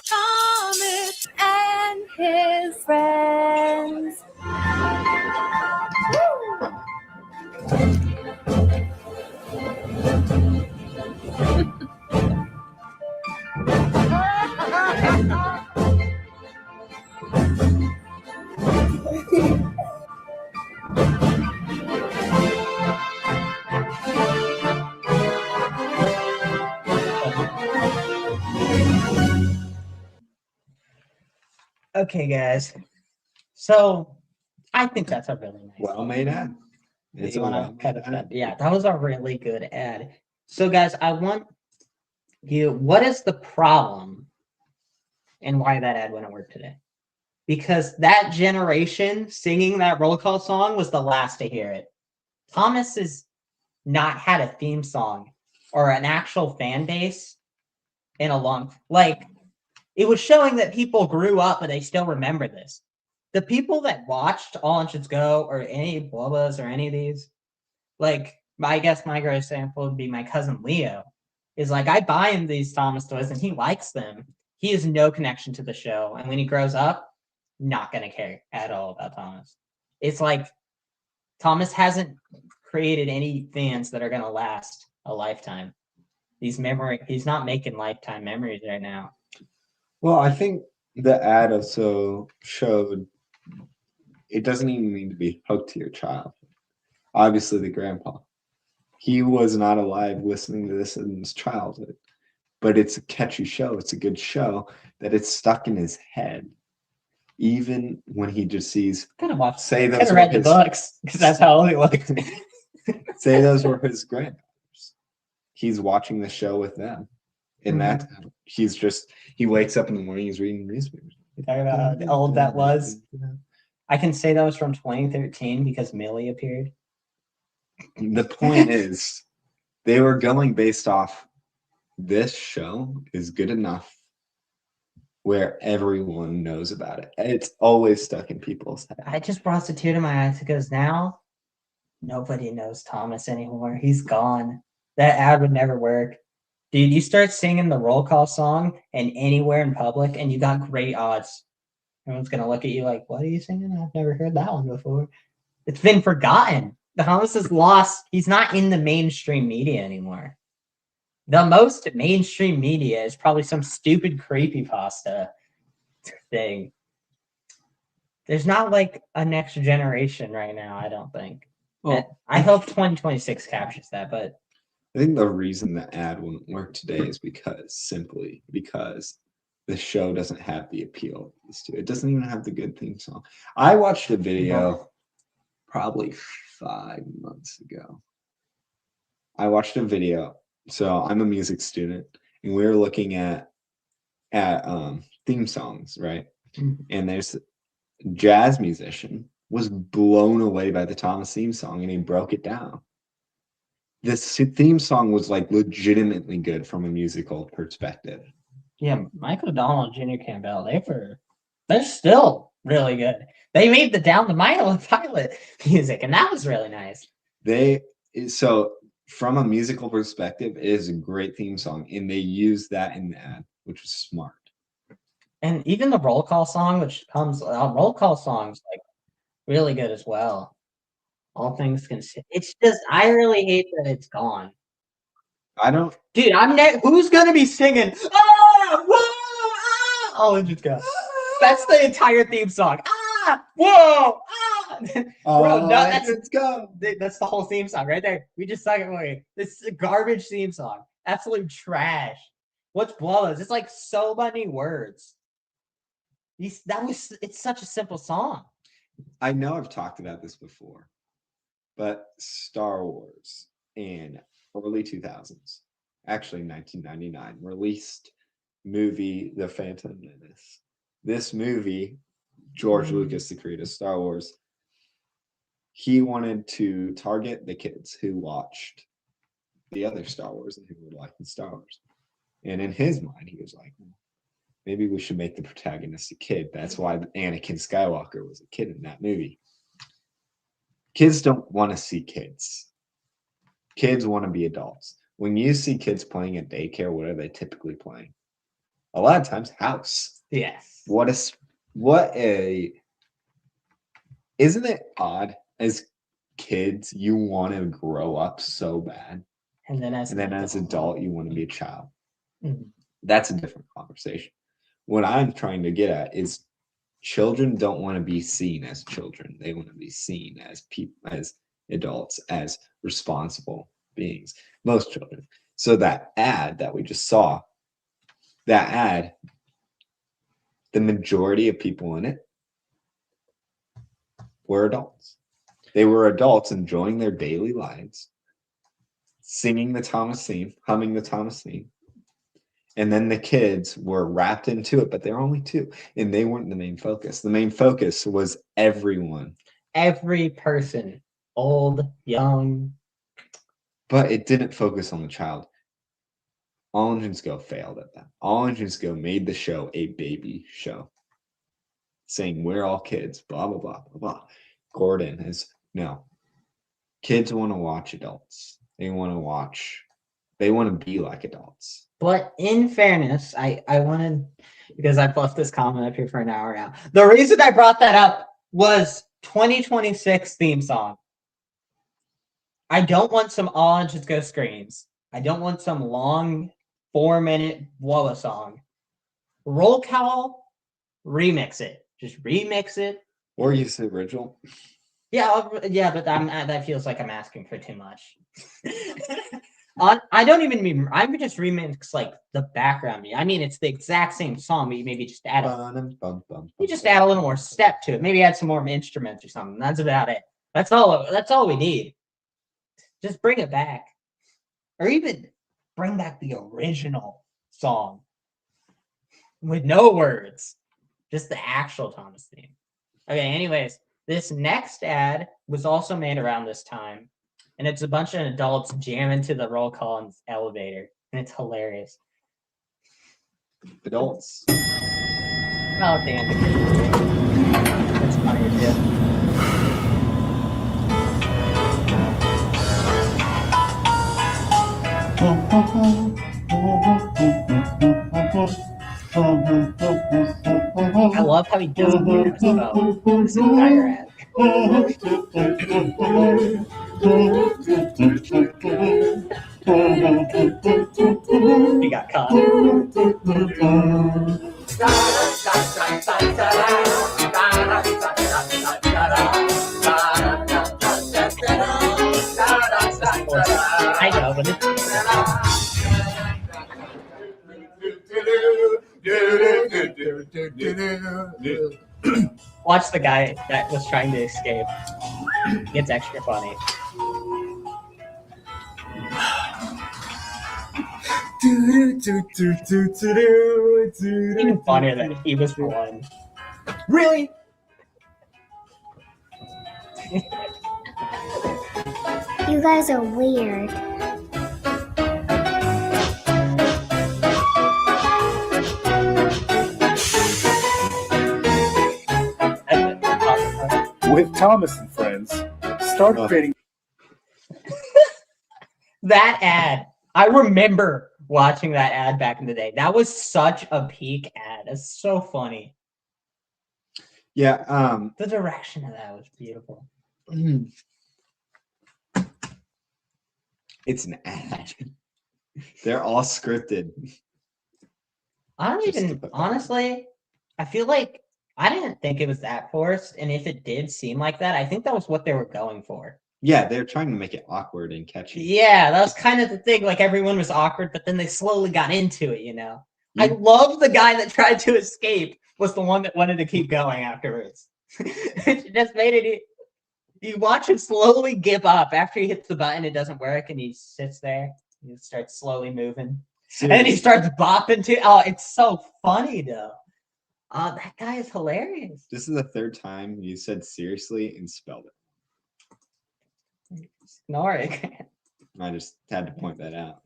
Thomas
And his friends.
Okay, guys. So I think that's a really nice.
Well-made ad. It's
You
a
wanna
well-made
cut it?
ad.
Yeah, that was a really good ad. So, guys, I want you. What is the problem, and why that ad wouldn't work today? Because that generation singing that roll call song was the last to hear it. Thomas has not had a theme song or an actual fan base in a long. Like, it was showing that people grew up, but they still remember this. The people that watched All Engines Go or any Bubba's or any of these, like, I guess my greatest example would be my cousin Leo. Is like, I buy him these Thomas toys and he likes them. He has no connection to the show. And when he grows up, not going to care at all about Thomas. It's like Thomas hasn't created any fans that are going to last a lifetime. He's not making lifetime memories right now.
Well, I think the ad also showed it doesn't even need to be hooked to your child. Obviously, the grandpa, he was not alive listening to this in his childhood, but it's a catchy show. It's a good show that it's stuck in his head. Even when he just sees,
Kind of watch.
say those
Kind of
were
read the
his,
books because that's how old he looked.
say those were his granddaughters. He's watching the show with them. And that he wakes up in the morning, he's reading newspapers.
You talk about how old that was. I can say that was from 2013 because Millie appeared.
The point is, they were going based off this show is good enough where everyone knows about it. It's always stuck in people's head.
I just brought a tear to my eyes because now nobody knows Thomas anymore. He's gone. That ad would never work. Dude, you start singing the roll call song and anywhere in public, and you got great odds. Everyone's going to look at you like, what are you singing? I've never heard that one before. It's been forgotten. Thomas is lost. He's not in the mainstream media anymore. The most mainstream media is probably some stupid creepypasta thing. There's not like a next generation right now, I don't think. Well, I hope 2026 captures that, but
I think the reason the ad wouldn't work today is simply because the show doesn't have the appeal it used to. It doesn't even have the good theme song. I watched a video probably 5 months ago. I watched a video. So I'm a music student, and we were looking at theme songs, right?
Mhm.
And there's a jazz musician was blown away by the Thomas theme song, and he broke it down. This theme song was like legitimately good from a musical perspective.
Yeah, Michael Donald and Jr. Campbell, they're still really good. They made the Down the Mile pilot music, and that was really nice.
So from a musical perspective, it is a great theme song, and they use that in the ad, which was smart.
And even the roll call song, which comes roll call songs, like really good as well. All things considered, it's just I really hate that it's gone.
I don't,
Dude. Who's gonna be singing? Ah, whoa, ah! Oh, just go. That's the entire theme song. Ah, whoa, ah! Bro, no,
let's go.
That's the whole theme song right there. We just sang it away. This is a garbage theme song. Absolute trash. What's Blowo's? It's like so many words. It's such a simple song.
I know I've talked about this before, but Star Wars in early 2000s, actually 1999, released movie The Phantom Menace. This movie, George Lucas, the creator of Star Wars, he wanted to target the kids who watched the other Star Wars and who were liking Star Wars. And in his mind, he was like, maybe we should make the protagonist a kid. That's why Anakin Skywalker was a kid in that movie. Kids don't want to see kids. Kids want to be adults. When you see kids playing at daycare, what are they typically playing? A lot of times, house.
Yes.
Isn't it odd as kids, you want to grow up so bad.
And then as
an adult, you want to be a child.
Mm-hmm.
That's a different conversation. What I'm trying to get at is children don't want to be seen as children. They want to be seen as people, as adults, as responsible beings. Most children. So that ad that we just saw, the the majority of people in it were adults. They were adults enjoying their daily lives, singing the Thomas theme, humming the Thomas theme. And then the kids were wrapped into it, but they're only 2, and they weren't the main focus. The main focus was everyone.
Every person, old, young.
But it didn't focus on the child. All Engines Go failed at that. All Engines Go made the show a baby show, saying we're all kids, blah, blah, blah, blah, blah. Gordon is, no. Kids want to watch adults. They want to be like adults.
But in fairness, I wanted, because I've left this comment up here for an hour now. The reason I brought that up was 2026 theme song. I don't want some All Engines Go screams. I don't want some long 4-minute Walla song. Roll call, remix it. Just remix it.
Or use the original.
Yeah, but that feels like I'm asking for too much. I don't even mean, I would just remix like the background. I mean, it's the exact same song, but you maybe just add a little more step to it. Maybe add some more instruments or something. That's about it. That's all we need. Just bring it back. Or even bring back the original song with no words. Just the actual Thomas theme. Okay, anyways, this next ad was also made around this time. And it's a bunch of adults jamming to the roll call in the elevator. And it's hilarious.
Adults.
Oh, damn. That's funny too. I love how he doesn't hear himself this entire ad. He got caught. I know, but watch the guy that was trying to escape. It's extra funny. Even funnier that he was the one.
Really?
You guys are weird.
With Thomas and Friends, start creating.
That ad. I remember watching that ad back in the day. That was such a peak ad. It's so funny.
Yeah.
The direction of that was beautiful.
It's an ad. They're all scripted.
I don't even, honestly, I feel like I didn't think it was that forced. And if it did seem like that, I think that was what they were going for.
Yeah, they're trying to make it awkward and catchy.
Yeah, that was kind of the thing. Like everyone was awkward, but then they slowly got into it, you know? I love the guy that tried to escape was the one that wanted to keep going afterwards. It just made it. You watch him slowly give up after he hits the button. It doesn't work, and he sits there. He starts slowly moving, and then he starts bopping too. Oh, it's so funny though. That guy is hilarious.
This is the 3rd time you said seriously and spelled it.
Ignore it.
I just had to point that out.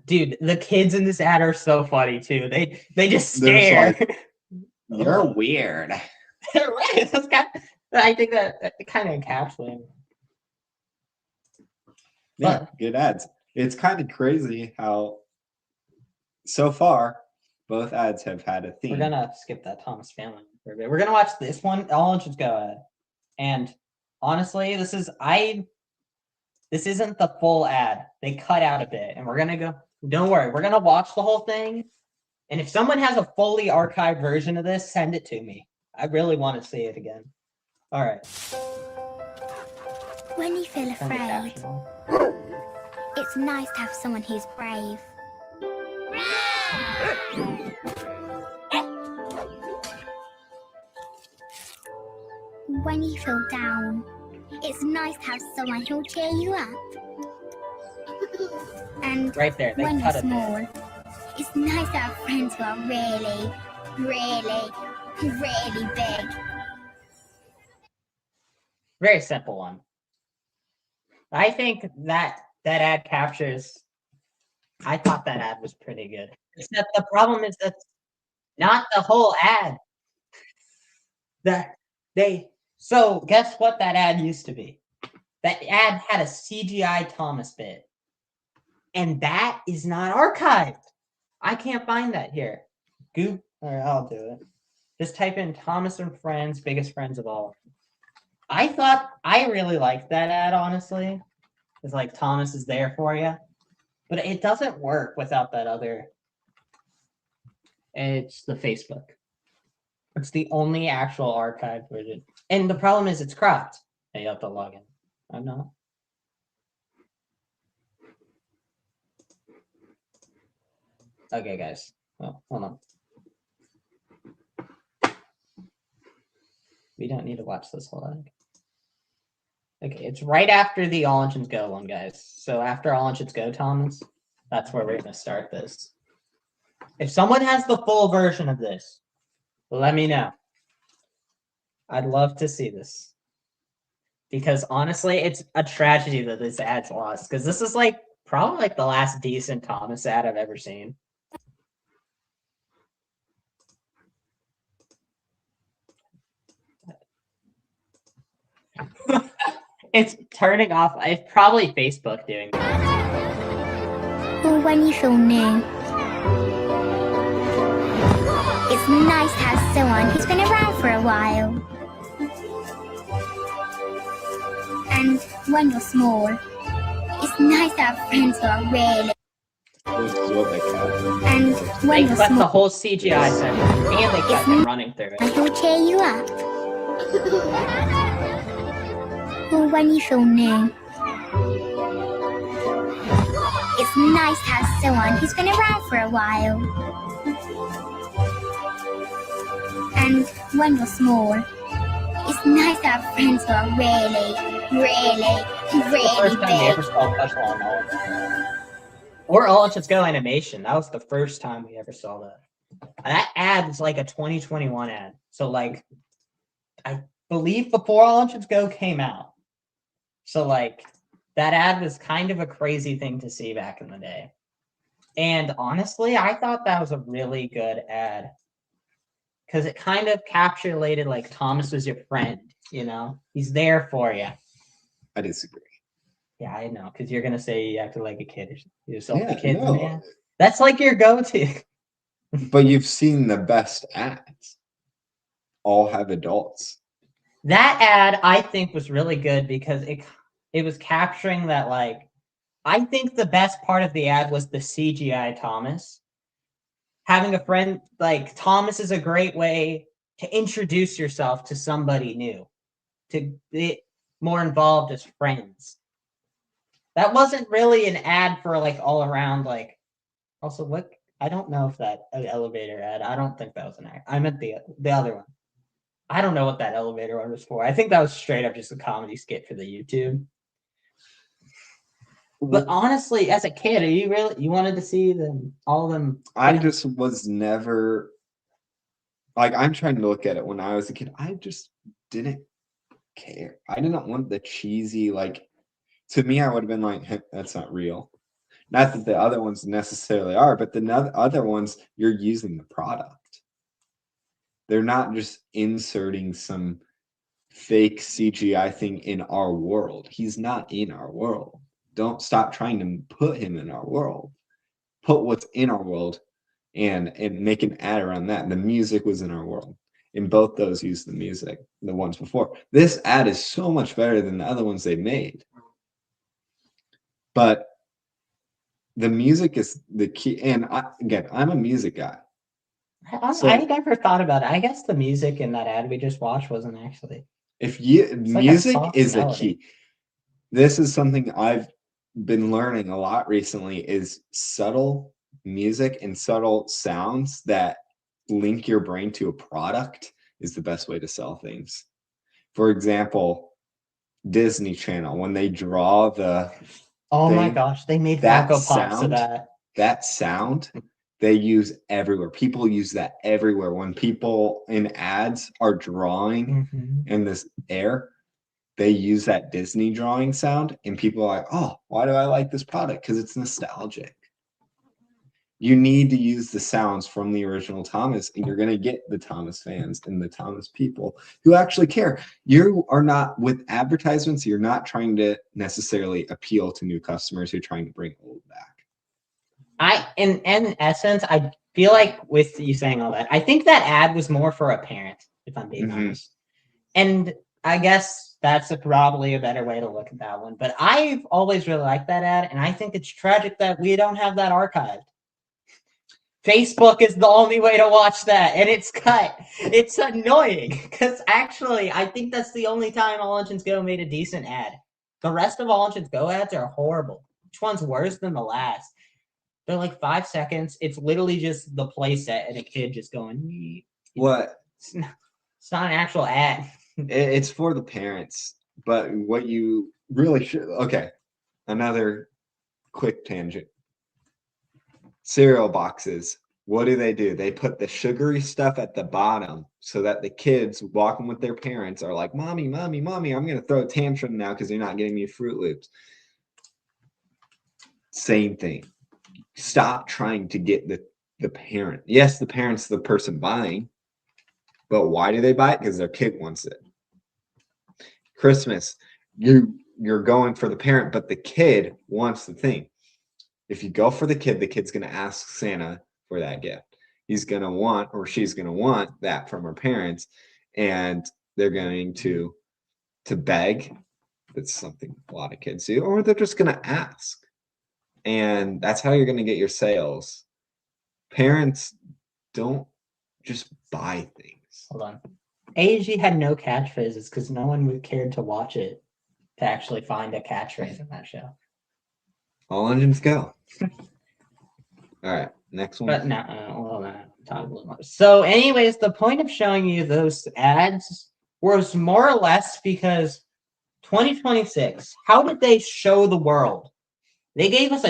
Dude, the kids in this ad are so funny too. They just stare.
You're weird.
Right. I think that kind of encapsulates.
Yeah, good ads. It's kind of crazy how so far both ads have had a theme.
We're gonna skip that Thomas Family for a bit. We're gonna watch this one. All Engines Go ad. And honestly, this isn't the full ad. They cut out a bit, and we're gonna go. Don't worry, we're gonna watch the whole thing. And if someone has a fully archived version of this, send it to me. I really want to see it again. All right.
When you feel
Turn the
afraid,
caption on.
it's nice to have someone who's brave.
When you feel down, it's nice to have someone who'll cheer you up. And
Right there. They
when you're
cut it
small,
there.
it's nice to have friends who are really, really, really big.
Very simple one. I think that ad captures. I thought that ad was pretty good. Except the problem is that's not the whole ad. So guess what that ad used to be? That ad had a CGI Thomas bit. And that is not archived. I can't find that here. Google, or I'll do it. Just type in Thomas and Friends, biggest friends of all. I really liked that ad, honestly. It's like Thomas is there for you. But it doesn't work without that other. It's the Facebook. It's the only actual archived version. And the problem is it's cropped. And you have to log in. I'm not. Okay, guys. Well, hold on. We don't need to watch this whole ad. Okay, it's right after the All Engines Go one, guys. So after All Engines Go, Thomas, that's where we're going to start this. If someone has the full version of this, let me know. I'd love to see this. Because honestly, it's a tragedy that this ad's lost. Because this is like probably like the last decent Thomas ad I've ever seen. It's turning off. It's probably Facebook doing that.
Or when you feel new. It's nice to have someone who's been around for a while. And when you're small, it's nice to have friends who are really.
This is what they cut.
And
They
when you're
cut the
small,
whole CGI segment, and they kept it running through it.
who'll cheer you up. Or when you feel new. It's nice to have someone who's been around for a while. And when you're small, it's nice to have friends who are really, really,
The
really
first time we ever
big.
saw special on All Engines. Or All Engines Go animation. That was the first time we ever saw that. That ad is like a 2021 ad. So like, I believe before All Engines Go came out. So like, that ad was kind of a crazy thing to see back in the day. And honestly, I thought that was a really good ad. Because it kind of capsulated like Thomas was your friend, you know? He's there for you.
I disagree.
Yeah, I know, because you're gonna say you acted like a kid or yourself
Yeah,
the kids,
no.
man. That's like your go-to.
But you've seen the best ads. All have adults.
That ad I think was really good because it was capturing that like I think the best part of the ad was the CGI Thomas. Having a friend like Thomas is a great way to introduce yourself to somebody new, to get more involved as friends. That wasn't really an ad for like all around like. Also, what I don't know if that elevator ad. I don't think that was an ad. I meant the other one. I don't know what that elevator one was for. I think that was straight up just a comedy skit for the YouTube. But honestly, as a kid, you wanted to see them all of them?
I just was never like I'm trying to look at it when I was a kid. I just didn't care. I didn't want the cheesy like. To me, I would have been like, hey, that's not real. Not that the other ones necessarily are, but the other ones you're using the product. They're not just inserting some fake CGI thing in our world. He's not in our world. Don't stop trying to put him in our world. Put what's in our world and make an ad around that. The music was in our world. And both those used the music, the ones before. This ad is so much better than the other ones they made. But the music is the key. And I'm a music guy.
I never thought about it. I guess the music in that ad we just watched wasn't actually.
Music
like
is the
melody.
key. This is something I've been learning a lot recently is subtle music and subtle sounds that link your brain to a product is the best way to sell things. For example, Disney Channel, when they draw the
Oh my
thing,
gosh, they made
that
Funko Pops of
sound,
that.
that sound they use everywhere. People use that everywhere. When people in ads are drawing in this air, they use that Disney drawing sound, and people are like, oh, why do I like this product? Because it's nostalgic. You need to use the sounds from the original Thomas, and you're going to get the Thomas fans and the Thomas people who actually care. You are not, with advertisements, you're not trying to necessarily appeal to new customers. You're trying to bring old back.
In essence, I feel like with you saying all that, I think that ad was more for a parent, if I'm being honest. And I guess that's probably a better way to look at that one. But I've always really liked that ad, and I think it's tragic that we don't have that archived. Facebook is the only way to watch that, and it's cut. It's annoying, because actually, I think that's the only time All Engines Go made a decent ad. The rest of All Engines Go ads are horrible. Each one's worse than the last. They're like 5 seconds. It's literally just the playset and a kid just going.
What?
It's not an actual ad.
It's for the parents, but what you really should. Okay, another quick tangent. Cereal boxes. What do? They put the sugary stuff at the bottom so that the kids walking with their parents are like, "Mommy, mommy, mommy, I'm gonna throw a tantrum now because you're not getting me Fruit Loops." Same thing. Stop trying to get the parent. Yes, the parent's the person buying, but why do they buy it? Because their kid wants it. Christmas, you're going for the parent, but the kid wants the thing. If you go for the kid, the kid's going to ask Santa for that gift. He's going to want, or she's going to want that from her parents, and they're going to beg. That's something a lot of kids do, or they're just going to ask. And that's how you're going to get your sales. Parents don't just buy things.
Hold on. AG had no catchphrases because no one would cared to watch it to actually find a catchphrase in that show.
All Engines Go. All right, next one.
But no, talk a little more. So, anyways, the point of showing you those ads was more or less because 2026. How did they show the world? They gave us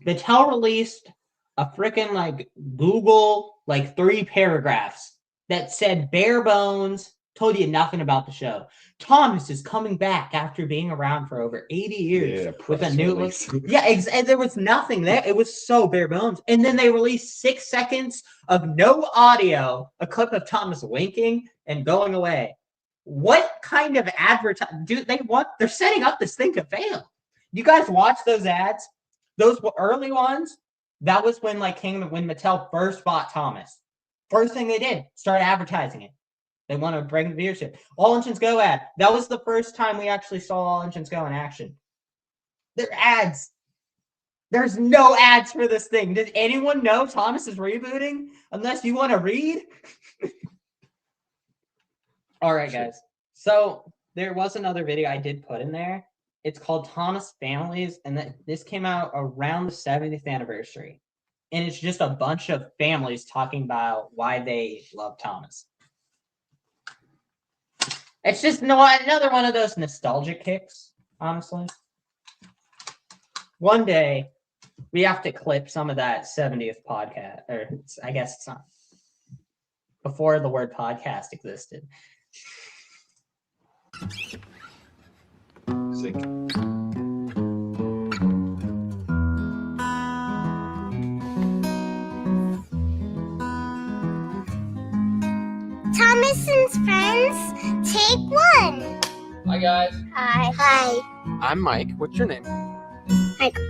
Mattel released a freaking like Google 3 paragraphs that said bare bones, told you nothing about the show. Thomas is coming back after being around for over 80 years with a new look. Yeah, and there was nothing there. It was so bare bones. And then they released 6 seconds of no audio, a clip of Thomas winking and going away. What kind of advertising do they want? They're setting up this thing to fail. You guys watch those ads? Those early ones? That was when when Mattel first bought Thomas. First thing they did, start advertising it. They want to bring the viewership. All Engines Go ad. That was the first time we actually saw All Engines Go in action. They're ads. There's no ads for this thing. Does anyone know Thomas is rebooting? Unless you want to read? All right, guys. So there was another video I did put in there. It's called Thomas Families, and this came out around the 70th anniversary. And it's just a bunch of families talking about why they love Thomas. It's just another one of those nostalgic kicks, honestly. One day, we have to clip some of that 70th podcast, or I guess it's not, before the word podcast existed.
Sick.
Thomas and friends, take 1.
Hi, guys.
Hi. Hi.
I'm Mike. What's your name?
Michael.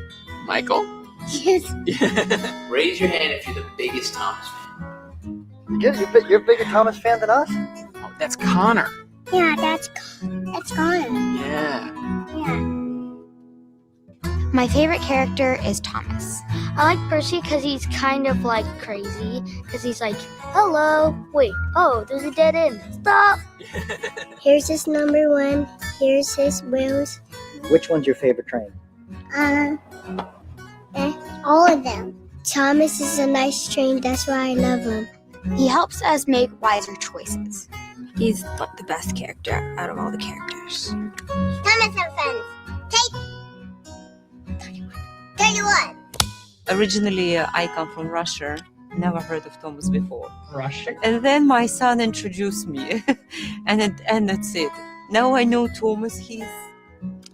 Michael?
Yes.
Raise your hand if you're the biggest Thomas fan.
You're a bigger Thomas fan than us?
Oh, that's Connor.
Yeah, that's Connor.
Yeah.
Yeah.
My favorite character is Thomas.
I like Percy because he's kind of crazy. Because he's hello. Wait. Oh, there's a dead end. Stop. Here's his number 1. Here's his wheels.
Which one's your favorite train?
All of them. Thomas is a nice train. That's why I love him.
He helps us make wiser choices.
He's like the best character out of all the characters.
Thomas and friends. Take 31.
Originally, I come from Russia. Never heard of Thomas before.
Russia.
And then my son introduced me, and that's it. Now I know Thomas. He's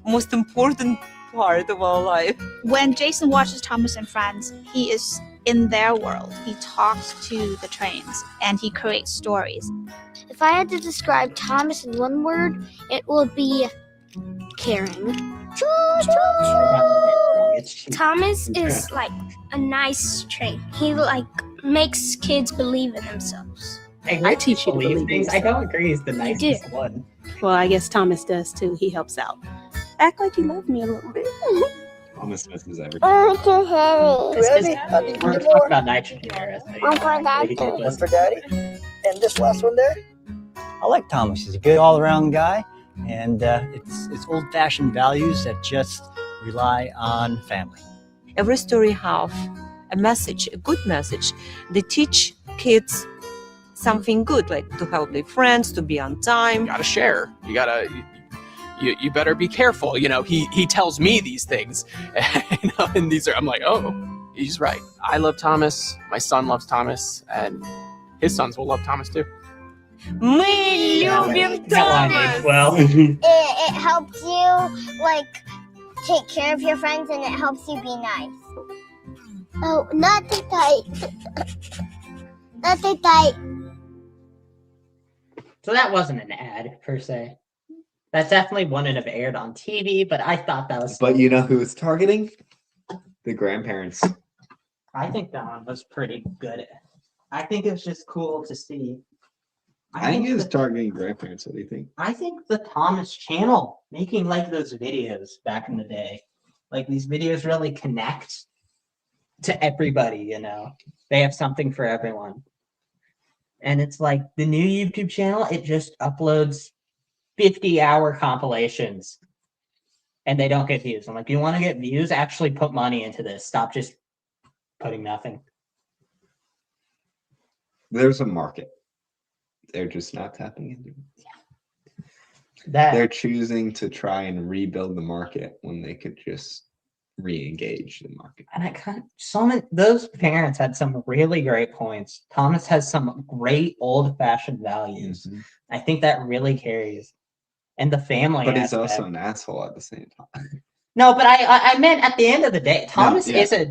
most important part of our life.
When Jason watches Thomas and Friends, he is in their world. He talks to the trains and he creates stories.
If I had to describe Thomas in one word, it would be caring. Thomas is like a nice train. He like makes kids believe in themselves.
I teach you to believe
things. I don't agree. He's the nicest one.
Well, I guess Thomas does too. He helps out. Act like you love me a little bit.
Thomas misses everything.
Oh, too heavy.
Ready?
We're talking about nitrogen here.
One for Daddy.
One for Daddy. And this last one there?
I like Thomas. He's a good all-around guy, and it's old-fashioned values that just rely on family.
Every story have a message, a good message. They teach kids something good, like to help their friends, to be on time.
You gotta share. You better be careful. You know, he tells me these things, and these are, I'm like, oh, he's right. I love Thomas. My son loves Thomas, and his sons will love Thomas too.
Мы любим Thomas.
Well,
It helps you like take care of your friends, and it helps you be nice. Oh, not too tight. Not too tight.
so that wasn't an ad per se. That definitely wouldn't have aired on TV, but I thought that was.
But you know who it's targeting? The grandparents.
I think that one was pretty good. I think it was just cool to see.
I think it was targeting grandparents. What do you think?
I think the Thomas channel making like those videos back in the day, like these videos really connect to everybody, you know. They have something for everyone. And it's like the new YouTube channel, it just uploads 50-hour compilations and they don't get views. I'm like, you want to get views? Actually put money into this. Stop just putting nothing.
There's a market. They're just not tapping into it.
That
They're choosing to try and rebuild the market when they could just re-engage the market.
and I kind of those parents had some really great points. Thomas has some great old-fashioned values.
Mhm.
I think that really carries. And the family.
But he's
aspect.
also an asshole at the same time.
No, but I meant at the end of the day, Thomas
yeah.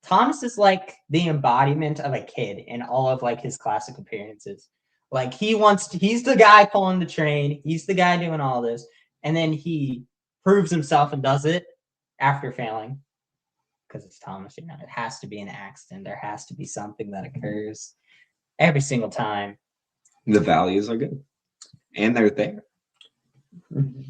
Thomas is like the embodiment of a kid in all of like his classic appearances. Like he's the guy pulling the train, he's the guy doing all this, and then he proves himself and does it after failing. Because it's Thomas, you know, it has to be an accident. There has to be something that occurs every single time.
The values are good. And they're there.
Mm-hmm.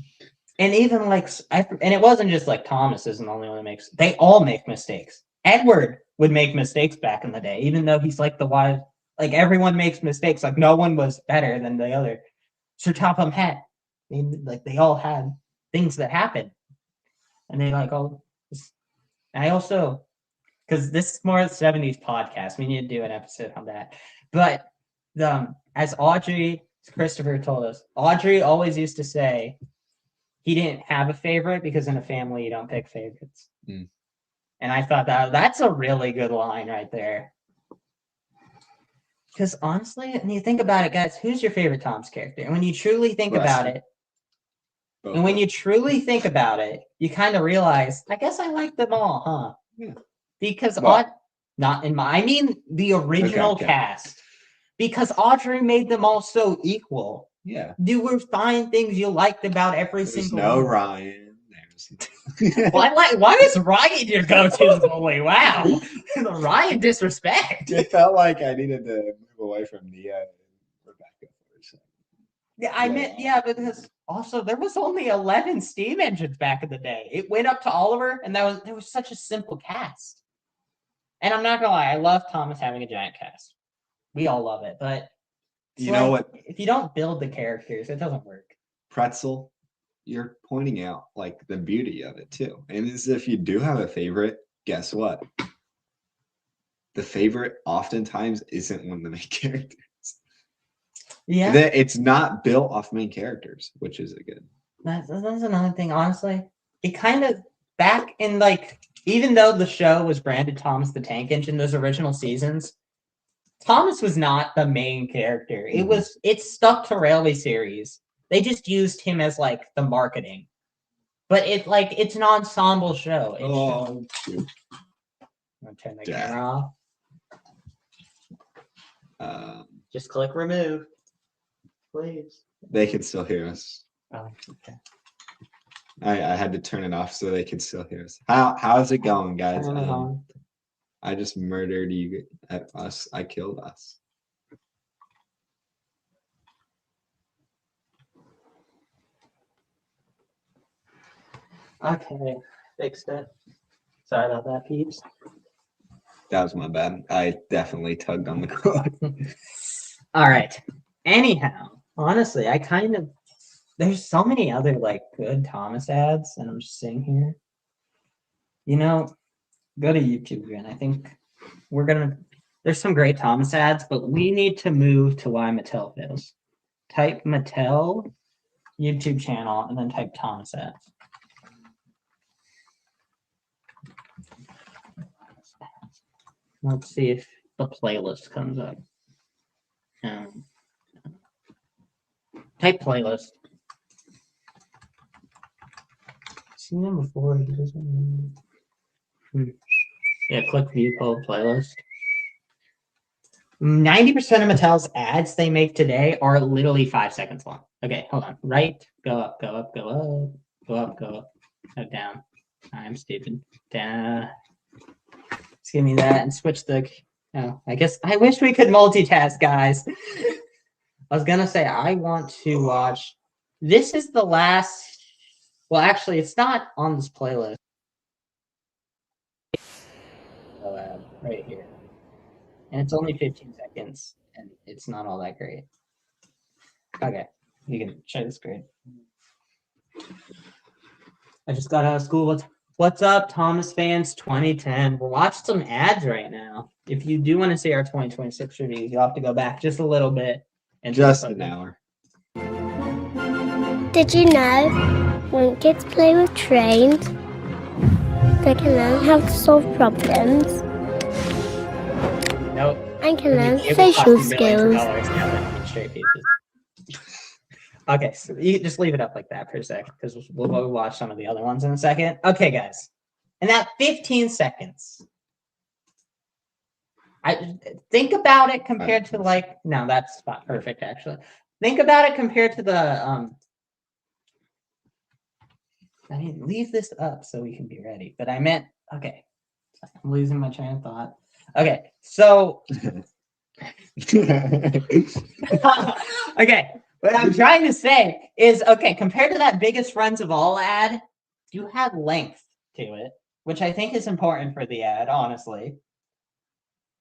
And even like, and it wasn't just like Thomas isn't the only one that makes, they all make mistakes. Edward would make mistakes back in the day, even though he's like the wise, like everyone makes mistakes. Like no one was better than the other. Sir Topham Hatt, I mean, like they all had things that happened. And they like, oh, I also, because this is more of the 70s podcast, we need to do an episode on that. But as Christopher told us, Audrey always used to say he didn't have a favorite because in a family you don't pick favorites.
Mm.
And I thought that's a really good line right there. Because honestly, when you think about it, guys, who's your favorite Tom's character? And when you truly think about it, you kind of realize, I guess I like them all, huh?
Yeah.
Because
Well,
I mean the original cast. Because Audrey made them all so equal.
Yeah.
There were fine things you liked about every
There's
single
no
one.
Ryan.
Why is Ryan your go-to bully? Wow. The Ryan disrespect.
It felt like I needed to move away from Nia and Rebecca for a second.
Yeah, because also there was only 11 steam engines back in the day. It went up to Oliver, and there was such a simple cast. And I'm not gonna lie, I love Thomas having a giant cast. We all love it, but
You know what?
If you don't build the characters, it doesn't work.
Pretzel, you're pointing out like the beauty of it too. And as if you do have a favorite, guess what? the favorite oftentimes isn't one of the main characters.
Yeah,
It's not built off main characters, which is a good.
that's another thing. Honestly, it kind of back in like, even though the show was branded Thomas the Tank Engine, those original seasons, Thomas was not the main character. It stuck to Railway Series. They just used him as like the marketing, but it's an ensemble show.
Shoot.
I'm gonna turn the camera off. Just click remove, please.
They can still hear us.
Oh, okay.
I had to turn it off so they could still hear us. How's it going, guys?
Turn it on.
I just murdered you at us. I killed us.
Okay, fixed it. Sorry about that, peeps.
That was my bad. I definitely tugged on the cord.
All right. Anyhow, honestly, there's so many other like good Thomas ads, and I'm just sitting here. Go to YouTube again. I think there's some great Thomas ads, but we need to move to why Mattel fails. Type Mattel YouTube channel and then type Thomas ads. Let's see if the playlist comes up. Type playlist. Seen him before. He doesn't. Yeah, click view called playlist. 90% of Mattel's ads they make today are literally 5 seconds long. Okay, hold on. Right, go up, go up, go up, go up, go up, no, down. I'm stupid. Down. Just give me that and switch the. Oh, I guess I wish we could multitask, guys. I was gonna say I want to watch. This is the last. Well, actually, it's not on this playlist. Right here, and it's only 15 seconds, and it's not all that great. Okay, you can share the screen. I just got out of school. What's up, Thomas fans? 2010. We'll watch some ads right now. If you do want to see our 2026 reviews, you'll have to go back just a little bit. And
just an hour.
Did you know when kids play with trains, they can learn how to solve problems?
Nope.
And can learn social skills.
Okay, so you just leave it up like that for a sec, because we'll watch some of the other ones in a second. Okay, guys. In that 15 seconds, I think about it compared to like, no, that's not perfect actually. Think about it compared to the I mean, leave this up so we can be ready. But I meant, okay, I'm losing my train of thought. Okay, so okay, what I'm trying to say is, okay, compared to that Biggest Friends of All ad, you have length to it, which I think is important for the ad, honestly.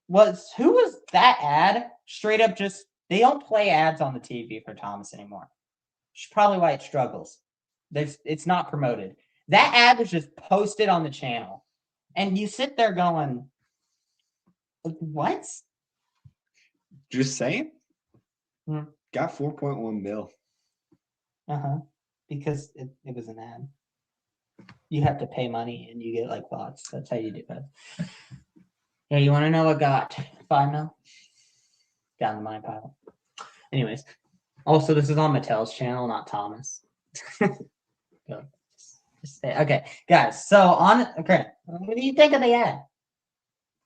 Who was that ad? Straight up just, they don't play ads on the TV for Thomas anymore. Which is probably why it struggles. It's not promoted. That ad was just posted on the channel. And you sit there going, what?
Just saying. Got 4.1 mil.
Because it was an ad. You have to pay money and you get like bots. That's how you do it. Yeah, you want to know what got 5 mil? Down the mine pile. Anyways, also this is on Mattel's channel, not Thomas. Okay, guys. So okay, what do you think of the ad?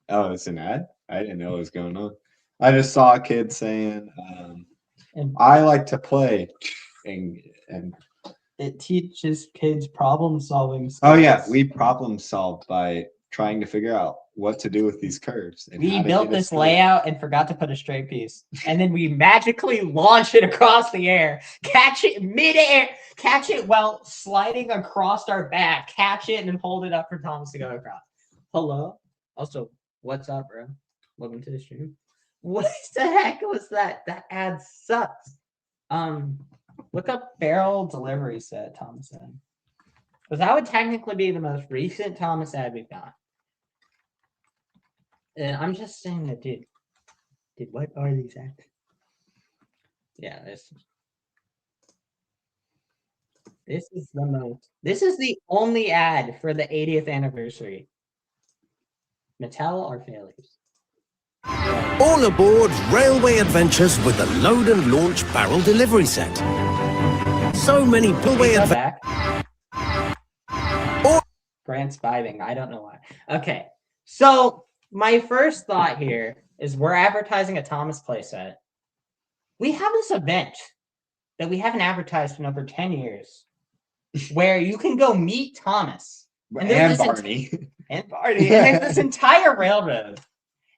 Oh, it's an ad? I didn't know what was going on. I just saw a kid saying, "I like to play," and
it teaches kids problem solving skills.
Oh yeah, we problem solved by trying to figure out what to do with these curves. And
we built this layout and forgot to put a straight piece, and then we magically launch it across the air, catch it midair, catch it while sliding across our back, catch it, and then hold it up for Thomas to go across. Hello. Also, what's up, bro? Welcome to the stream. What the heck was that? That ad sucks. Look up barrel delivery set, Thomas said. Because that would technically be the most recent Thomas ad we've got. And I'm just saying that, dude, what are these ads? Yeah, this is the most. This is the only ad for the 80th anniversary. Mattel are failures.
All aboard Railway Adventures with the load and launch barrel delivery set. So many railway
back. Grant's vibing. I don't know why. Okay, so my first thought here is we're advertising a Thomas playset. We have this event that we haven't advertised in over 10 years where you can go meet Thomas
and Barney.
And Barney. And there's this entire railroad.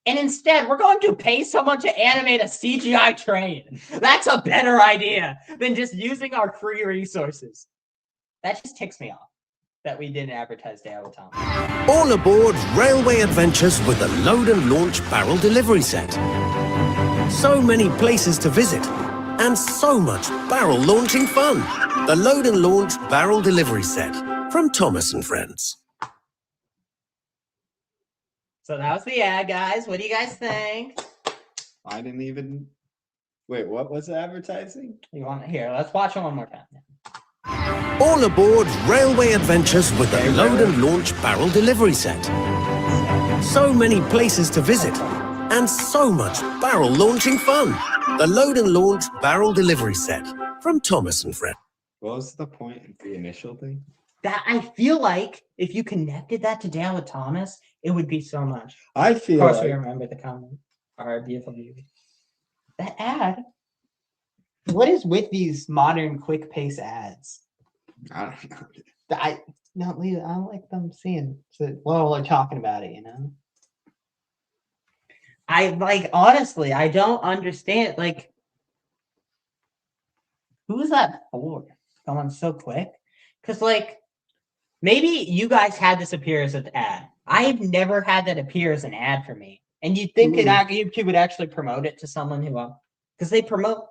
And instead, we're going to pay someone to animate a CGI train. That's a better idea than just using our free resources. That just ticks me off that we didn't advertise Dale with Thomas.
All aboard Railway Adventures with the load and launch barrel delivery set. So many places to visit and so much barrel launching fun. The load and launch barrel delivery set from Thomas and Friends.
So that was the ad, guys. What do you guys think?
I didn't even. Wait, what was the advertising?
You want here? Let's watch it one more time.
All aboard Railway Adventures with the load and launch barrel delivery set. So many places to visit and so much barrel launching fun. The load and launch barrel delivery set from Thomas and Friends.
What was the point of the initial thing?
That I feel like if you connected that to Dale with Thomas, it would be so much.
I feel
of course
like...
we remember the comment. Our beautiful viewers. That ad. What is with these modern quick pace ads?
I don't know.
I don't like them seeing. Well, we're talking about it, you know. Honestly, I don't understand. Like, who is that for? Going so quick? Because maybe you guys had this appear as an ad. I've never had that appear as an ad for me. And you'd think YouTube would actually promote it to someone who, because they promote.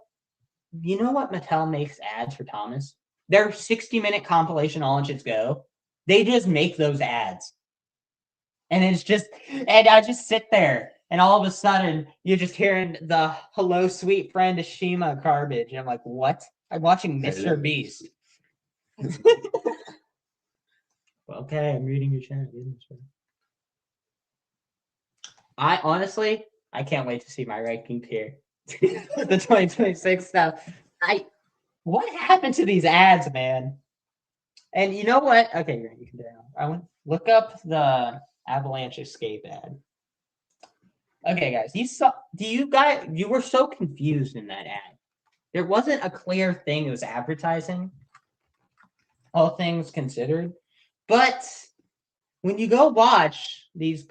You know what Mattel makes ads for Thomas? Their 60-minute compilation All Inches Go. They just make those ads. And it's just, and I just sit there, and all of a sudden, you're just hearing the "Hello, sweet friend, Ashima" garbage. And I'm like, what? I'm watching Mr. Beast. Okay, I'm reading your chat. I honestly, I can't wait to see my rankings here. The 2026 stuff. What happened to these ads, man? And you know what? Okay, you can do it. I want look up the Avalanche Escape ad. Okay, guys, you were so confused in that ad. There wasn't a clear thing it was advertising. All things considered. But when you go watch these,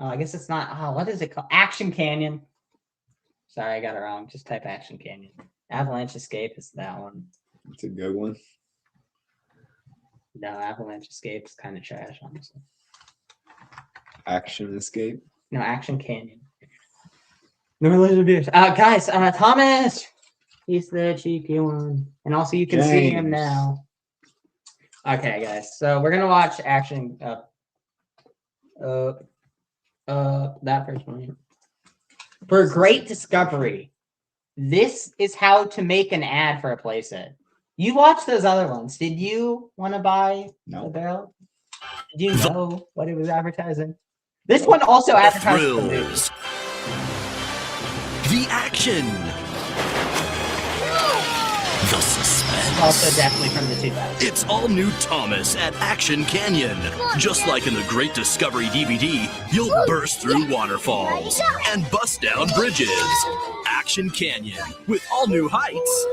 I guess it's not, what is it called? Action Canyon. Sorry, I got it wrong. Just type Action Canyon. Avalanche Escape is that one.
It's a good one.
No, Avalanche Escape is kind of trash, honestly.
Action Escape?
No, Action Canyon. No religion abuse. Guys, Thomas! He's the cheeky one. And also you can see him now. Okay, guys. So we're gonna watch Action that first one. For great discovery. This is how to make an ad for a playset. You watched those other ones. Did you want to buy the barrel? Did you know what it was advertising? This one also advertised the
thrills. The action. The suspense.
Also definitely from the 2000s.
It's all new Thomas at Action Canyon. Just like in the Great Discovery DVD, you'll burst through waterfalls and bust down bridges. Action Canyon with all new heights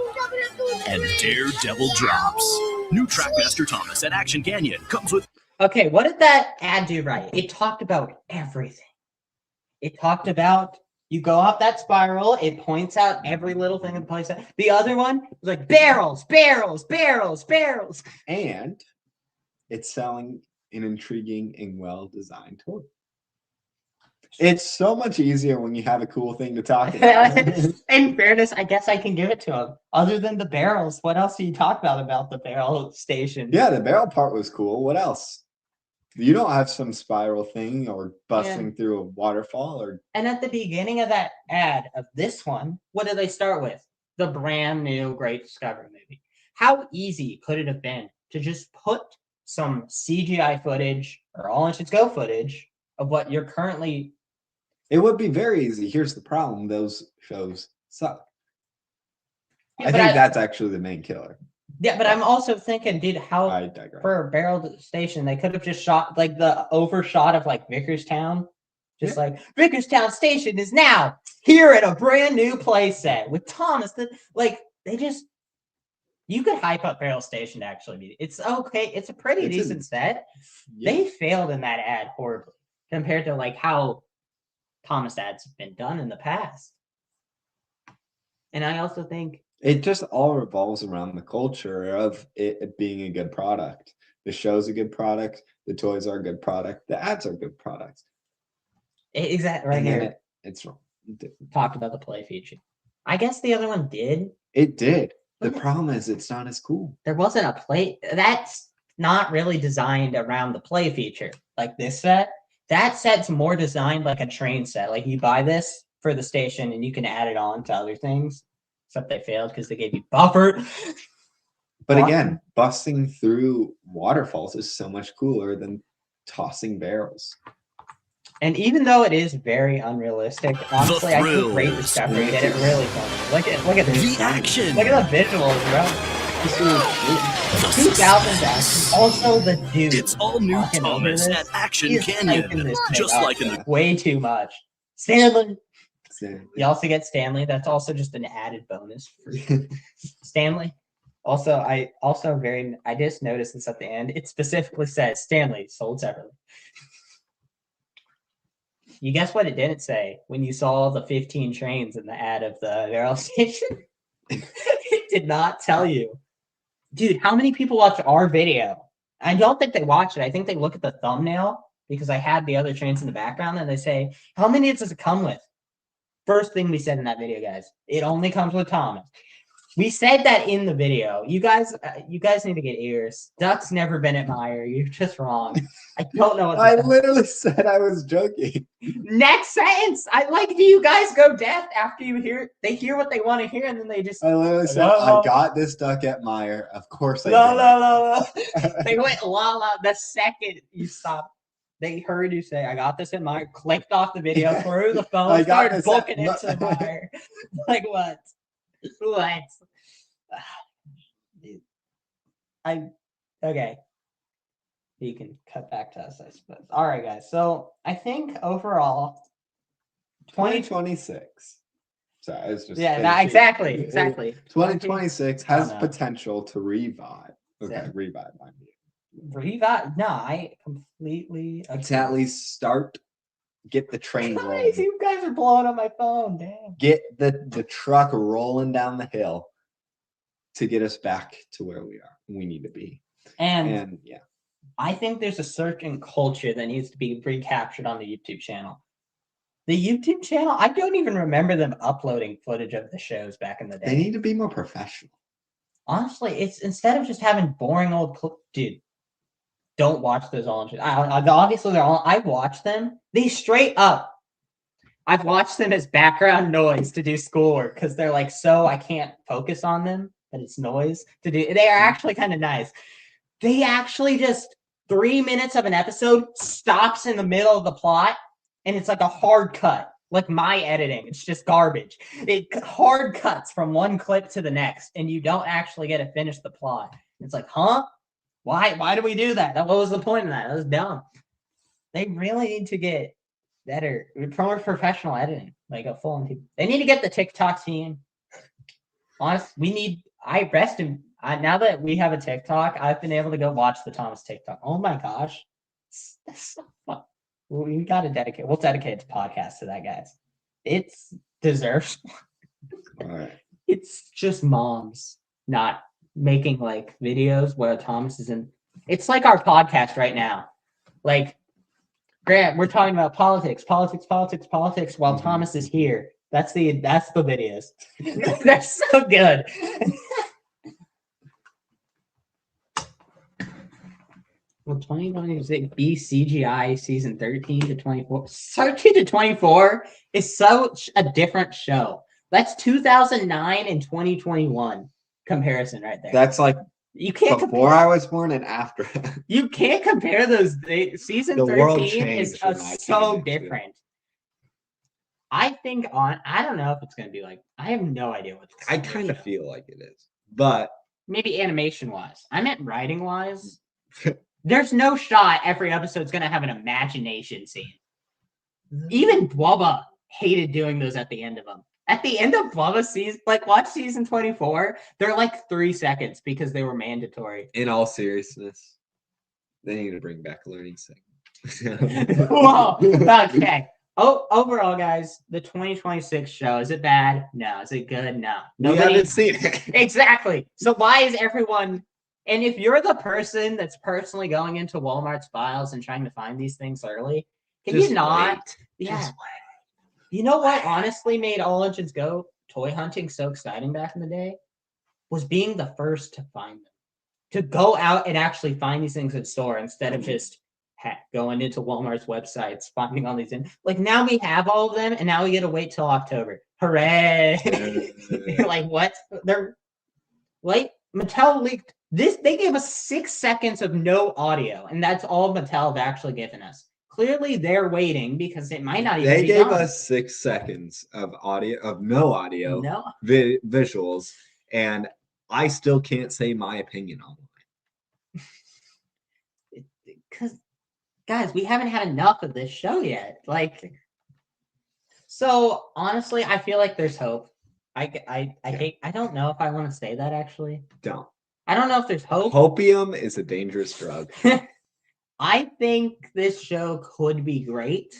and daredevil drops. New Trackmaster Thomas at Action Canyon comes with.
Okay, what did that ad do right? It talked about everything. It talked about you go up that spiral, it points out every little thing in the playset. The other one was like barrels, barrels, barrels, barrels.
And it's selling an intriguing and well-designed toy. It's so much easier when you have a cool thing to talk about.
In fairness, I guess I can give it to him. Other than the barrels, what else do you talk about the barrel station?
Yeah, the barrel part was cool. What else? You don't have some spiral thing or busting through a waterfall or.
And at the beginning of that ad of this one, what do they start with? The brand new Great Discovery movie. How easy could it have been to just put some CGI footage or all inches go footage of what you're currently.
It would be very easy. Here's the problem: those shows suck.
Yeah,
I think that's actually the main killer.
Yeah, but I'm also thinking, dude, how
I digress.
For Barrel Station, they could have just shot like the overshot of like Vickerstown. Just like Vickerstown Station is now here at a brand new playset with Thomas. You could hype up Barrel Station to actually be. It's okay. It's a pretty decent set. Yeah. They failed in that ad horribly compared to like how Thomas ads have been done in the past. And I also think
it just all revolves around the culture of it being a good product. The show's a good product. The toys are a good product. The ads are good products.
Exactly. Right here.
It's wrong.
Talked about the play feature. I guess the other one did.
It did. The problem is it's not as cool.
There wasn't a play. That's not really designed around the play feature. Like this set. That set's more designed like a train set. Like you buy this for the station and you can add it on to other things. Except they failed because they gave you buffer.
But again, busting through waterfalls is so much cooler than tossing barrels.
And even though it is very unrealistic, honestly, I think Great Discovery did it really funny. Look at this.
The action.
Look at the visuals, bro. 2000 action. Also the dude.
It's all new Thomas at Action Canyon. Just like in the
way too much. Stanley. You also get Stanley. That's also just an added bonus for Stanley. Also, I just noticed this at the end. It specifically says Stanley sold separately. You guess what it didn't say when you saw the 15 trains in the ad of the Barrel Station? It did not tell you. Dude, how many people watch our video? I don't think they watch it. I think they look at the thumbnail because I had the other trains in the background and they say, how many does it come with? First thing we said in that video, guys, it only comes with Thomas. We said that in the video. You guys need to get ears. Duck's never been at Meyer. You're just wrong. I don't know what
I literally said I was joking.
Next sentence. Do you guys go deaf after you hear? They hear what they want to hear, and then they just.
I literally said, I got this duck at Meyer. Of course I did.
No. They went la. The second you stopped. They heard you say, I got this in Meyer, clicked off the video, threw the phone, started booking into Meyer. Like what? What? Okay. You can cut back to us, I suppose. All right, guys. So I think overall
2026. Sorry, I was just
exactly.
2026 has potential to revive. Okay, revive might be.
Revive? No, I completely agree.
To at least get the train rolling.
You guys are blowing up my phone, damn.
Get the truck rolling down the hill to get us back to where we need to be.
And yeah, I think there's a certain culture that needs to be recaptured on the YouTube channel. The YouTube channel, I don't even remember them uploading footage of the shows back in the day.
They need to be more professional.
Honestly, it's instead of just having boring old dude. Don't watch those all. Obviously, they're all. I watch them. They straight up. I've watched them as background noise to do schoolwork because they're like so I can't focus on them, but it's noise to do. They are actually kind of nice. They actually just 3 minutes of an episode stops in the middle of the plot, and it's like a hard cut, like my editing. It's just garbage. It hard cuts from one clip to the next, and you don't actually get to finish the plot. It's like, huh? Why do we do that? What was the point of that? That was dumb. They really need to get better, more professional editing, like a full team. They need to get the TikTok team. Honestly, now that we have a TikTok, I've been able to go watch the Thomas TikTok. Oh my gosh. That's so fun. We'll dedicate a podcast to that, guys. It deserves.
All right.
It's just moms not making like videos where Thomas is in. It's like our podcast right now. Like, Grant, we're talking about politics while Thomas is here. That's the videos. They're so good. Well, 2026 B CGI season 13 to 24. 13 to 24 is such a different show. That's 2009 and 2021 comparison right there.
That's like
you can't
before I was born and after.
You can't compare those. Season
The world
13 is
changed when I
so
came into it.
different. I don't know if it's going to be like, I have no idea what
I kind of feel like it is, but
maybe animation wise. I meant writing wise. There's no shot every episode's going to have an imagination scene. Even Bubba hated doing those at the end of them. At the end of Bubba season, like watch season 24, they're like 3 seconds because they were mandatory.
in all seriousness, they need to bring back learning segment.
Whoa, okay. Oh, overall, guys, the 2026 show, is it bad? No. Is it good? No.
We haven't seen it.
Exactly. So why is everyone... And if you're the person that's personally going into Walmart's files and trying to find these things early, can
Just
you not?
wait.
Yeah.
Just
You know what honestly made All Engines Go toy hunting so exciting back in the day? Was being the first to find them. To go out and actually find these things in store instead of just going into Walmart's websites, finding all these in. Like now we have all of them, and now we get to wait till October. Hooray! Like what? They're like Mattel leaked this. They gave us 6 seconds of no audio, and that's all Mattel have actually given us. Clearly, they're waiting because it might not even.
They
be
gave
done.
us 6 seconds of audio, of no audio,
No.
Visuals, and I still can't say my opinion on it.
Because, guys, we haven't had enough of this show yet. Like, so honestly, I feel like there's hope. I don't know if I want to say that actually.
Don't.
I don't know if there's hope.
Hopium is a dangerous drug.
I think this show could be great,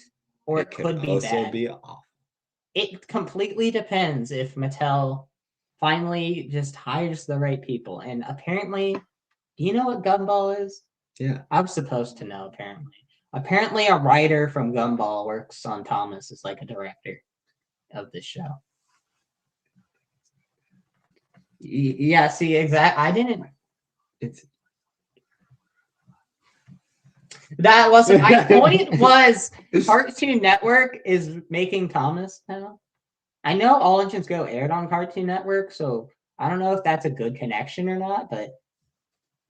or it could be
also
bad.
be off.
It completely depends if Mattel finally just hires the right people. And apparently, do you know what Gumball is?
Yeah.
I'm supposed to know, apparently. Apparently, a writer from Gumball works on Thomas as like a director of this show. Yeah, see, exactly. I didn't. That wasn't my point. Was Cartoon Network is making Thomas now? I know All Engines Go aired on Cartoon Network, so I don't know if that's a good connection or not. But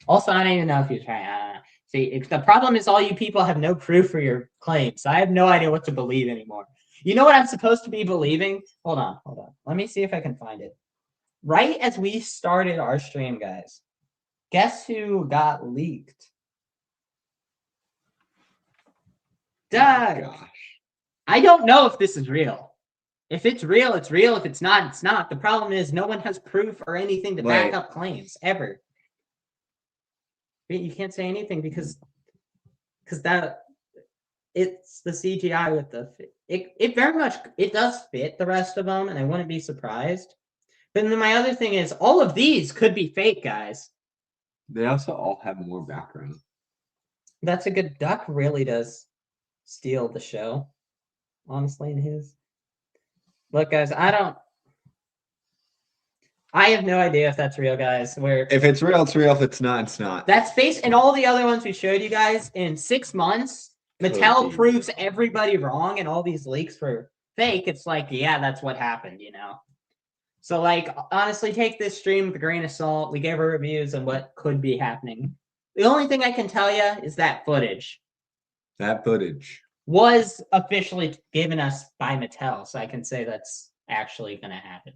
also, I don't even know if you're trying. I don't know. See, the problem is all you people have no proof for your claims. I have no idea what to believe anymore. You know what I'm supposed to be believing? Hold on. Let me see if I can find it. Right as we started our stream, guys, guess who got leaked? Doug.
Oh, gosh.
I don't know if this is real. If it's real, it's real. If it's not, it's not. The problem is no one has proof or anything to back up claims ever. You can't say anything because that it's the CGI with the it very much it does fit the rest of them, and I wouldn't be surprised. But then my other thing is all of these could be fake, guys.
They also all have more background.
That's a good. Duck really does steal the show, honestly, in his. Look, guys, I have no idea if that's real, guys.
If it's real, it's real. If it's not, it's not.
That's based and all the other ones we showed you guys in 6 months. Mattel proves everybody wrong, and all these leaks were fake. It's like, yeah, that's what happened, you know. So, like, honestly, take this stream with a grain of salt. We gave our reviews on what could be happening. The only thing I can tell you is that footage.
That footage
was officially given us by Mattel, so I can say that's actually going to happen.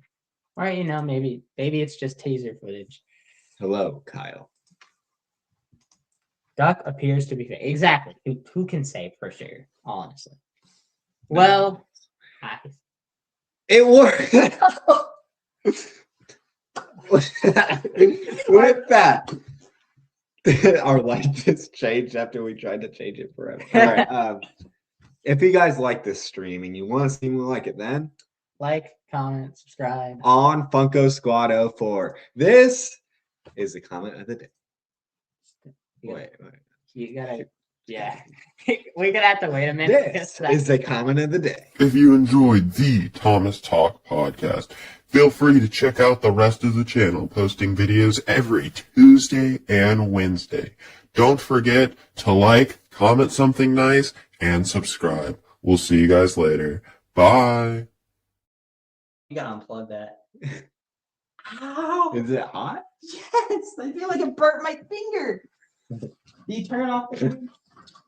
Or, you know, maybe it's just teaser footage.
Hello, Kyle.
Duck appears to be fake. Exactly. Who can say for sure, honestly? Well,
it worked. With that, our life just changed after we tried to change it forever. All right. If you guys like this stream and you want to see more like it, then
like, comment, subscribe
on Funko Squad 04. This is the comment of the day. Wait.
You gotta, yeah. We're gonna have to wait a minute.
This is the comment of the day.
If you enjoyed the Thomas Talk podcast, feel free to check out the rest of the channel, posting videos every Tuesday and Wednesday. Don't forget to like, comment something nice, and subscribe. We'll see you guys later. Bye.
You gotta unplug that. Ow!
Is it hot?
Yes! I feel like it burnt my finger. Do you turn off the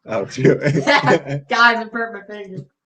Oh, do it.
Guys, it burnt my finger.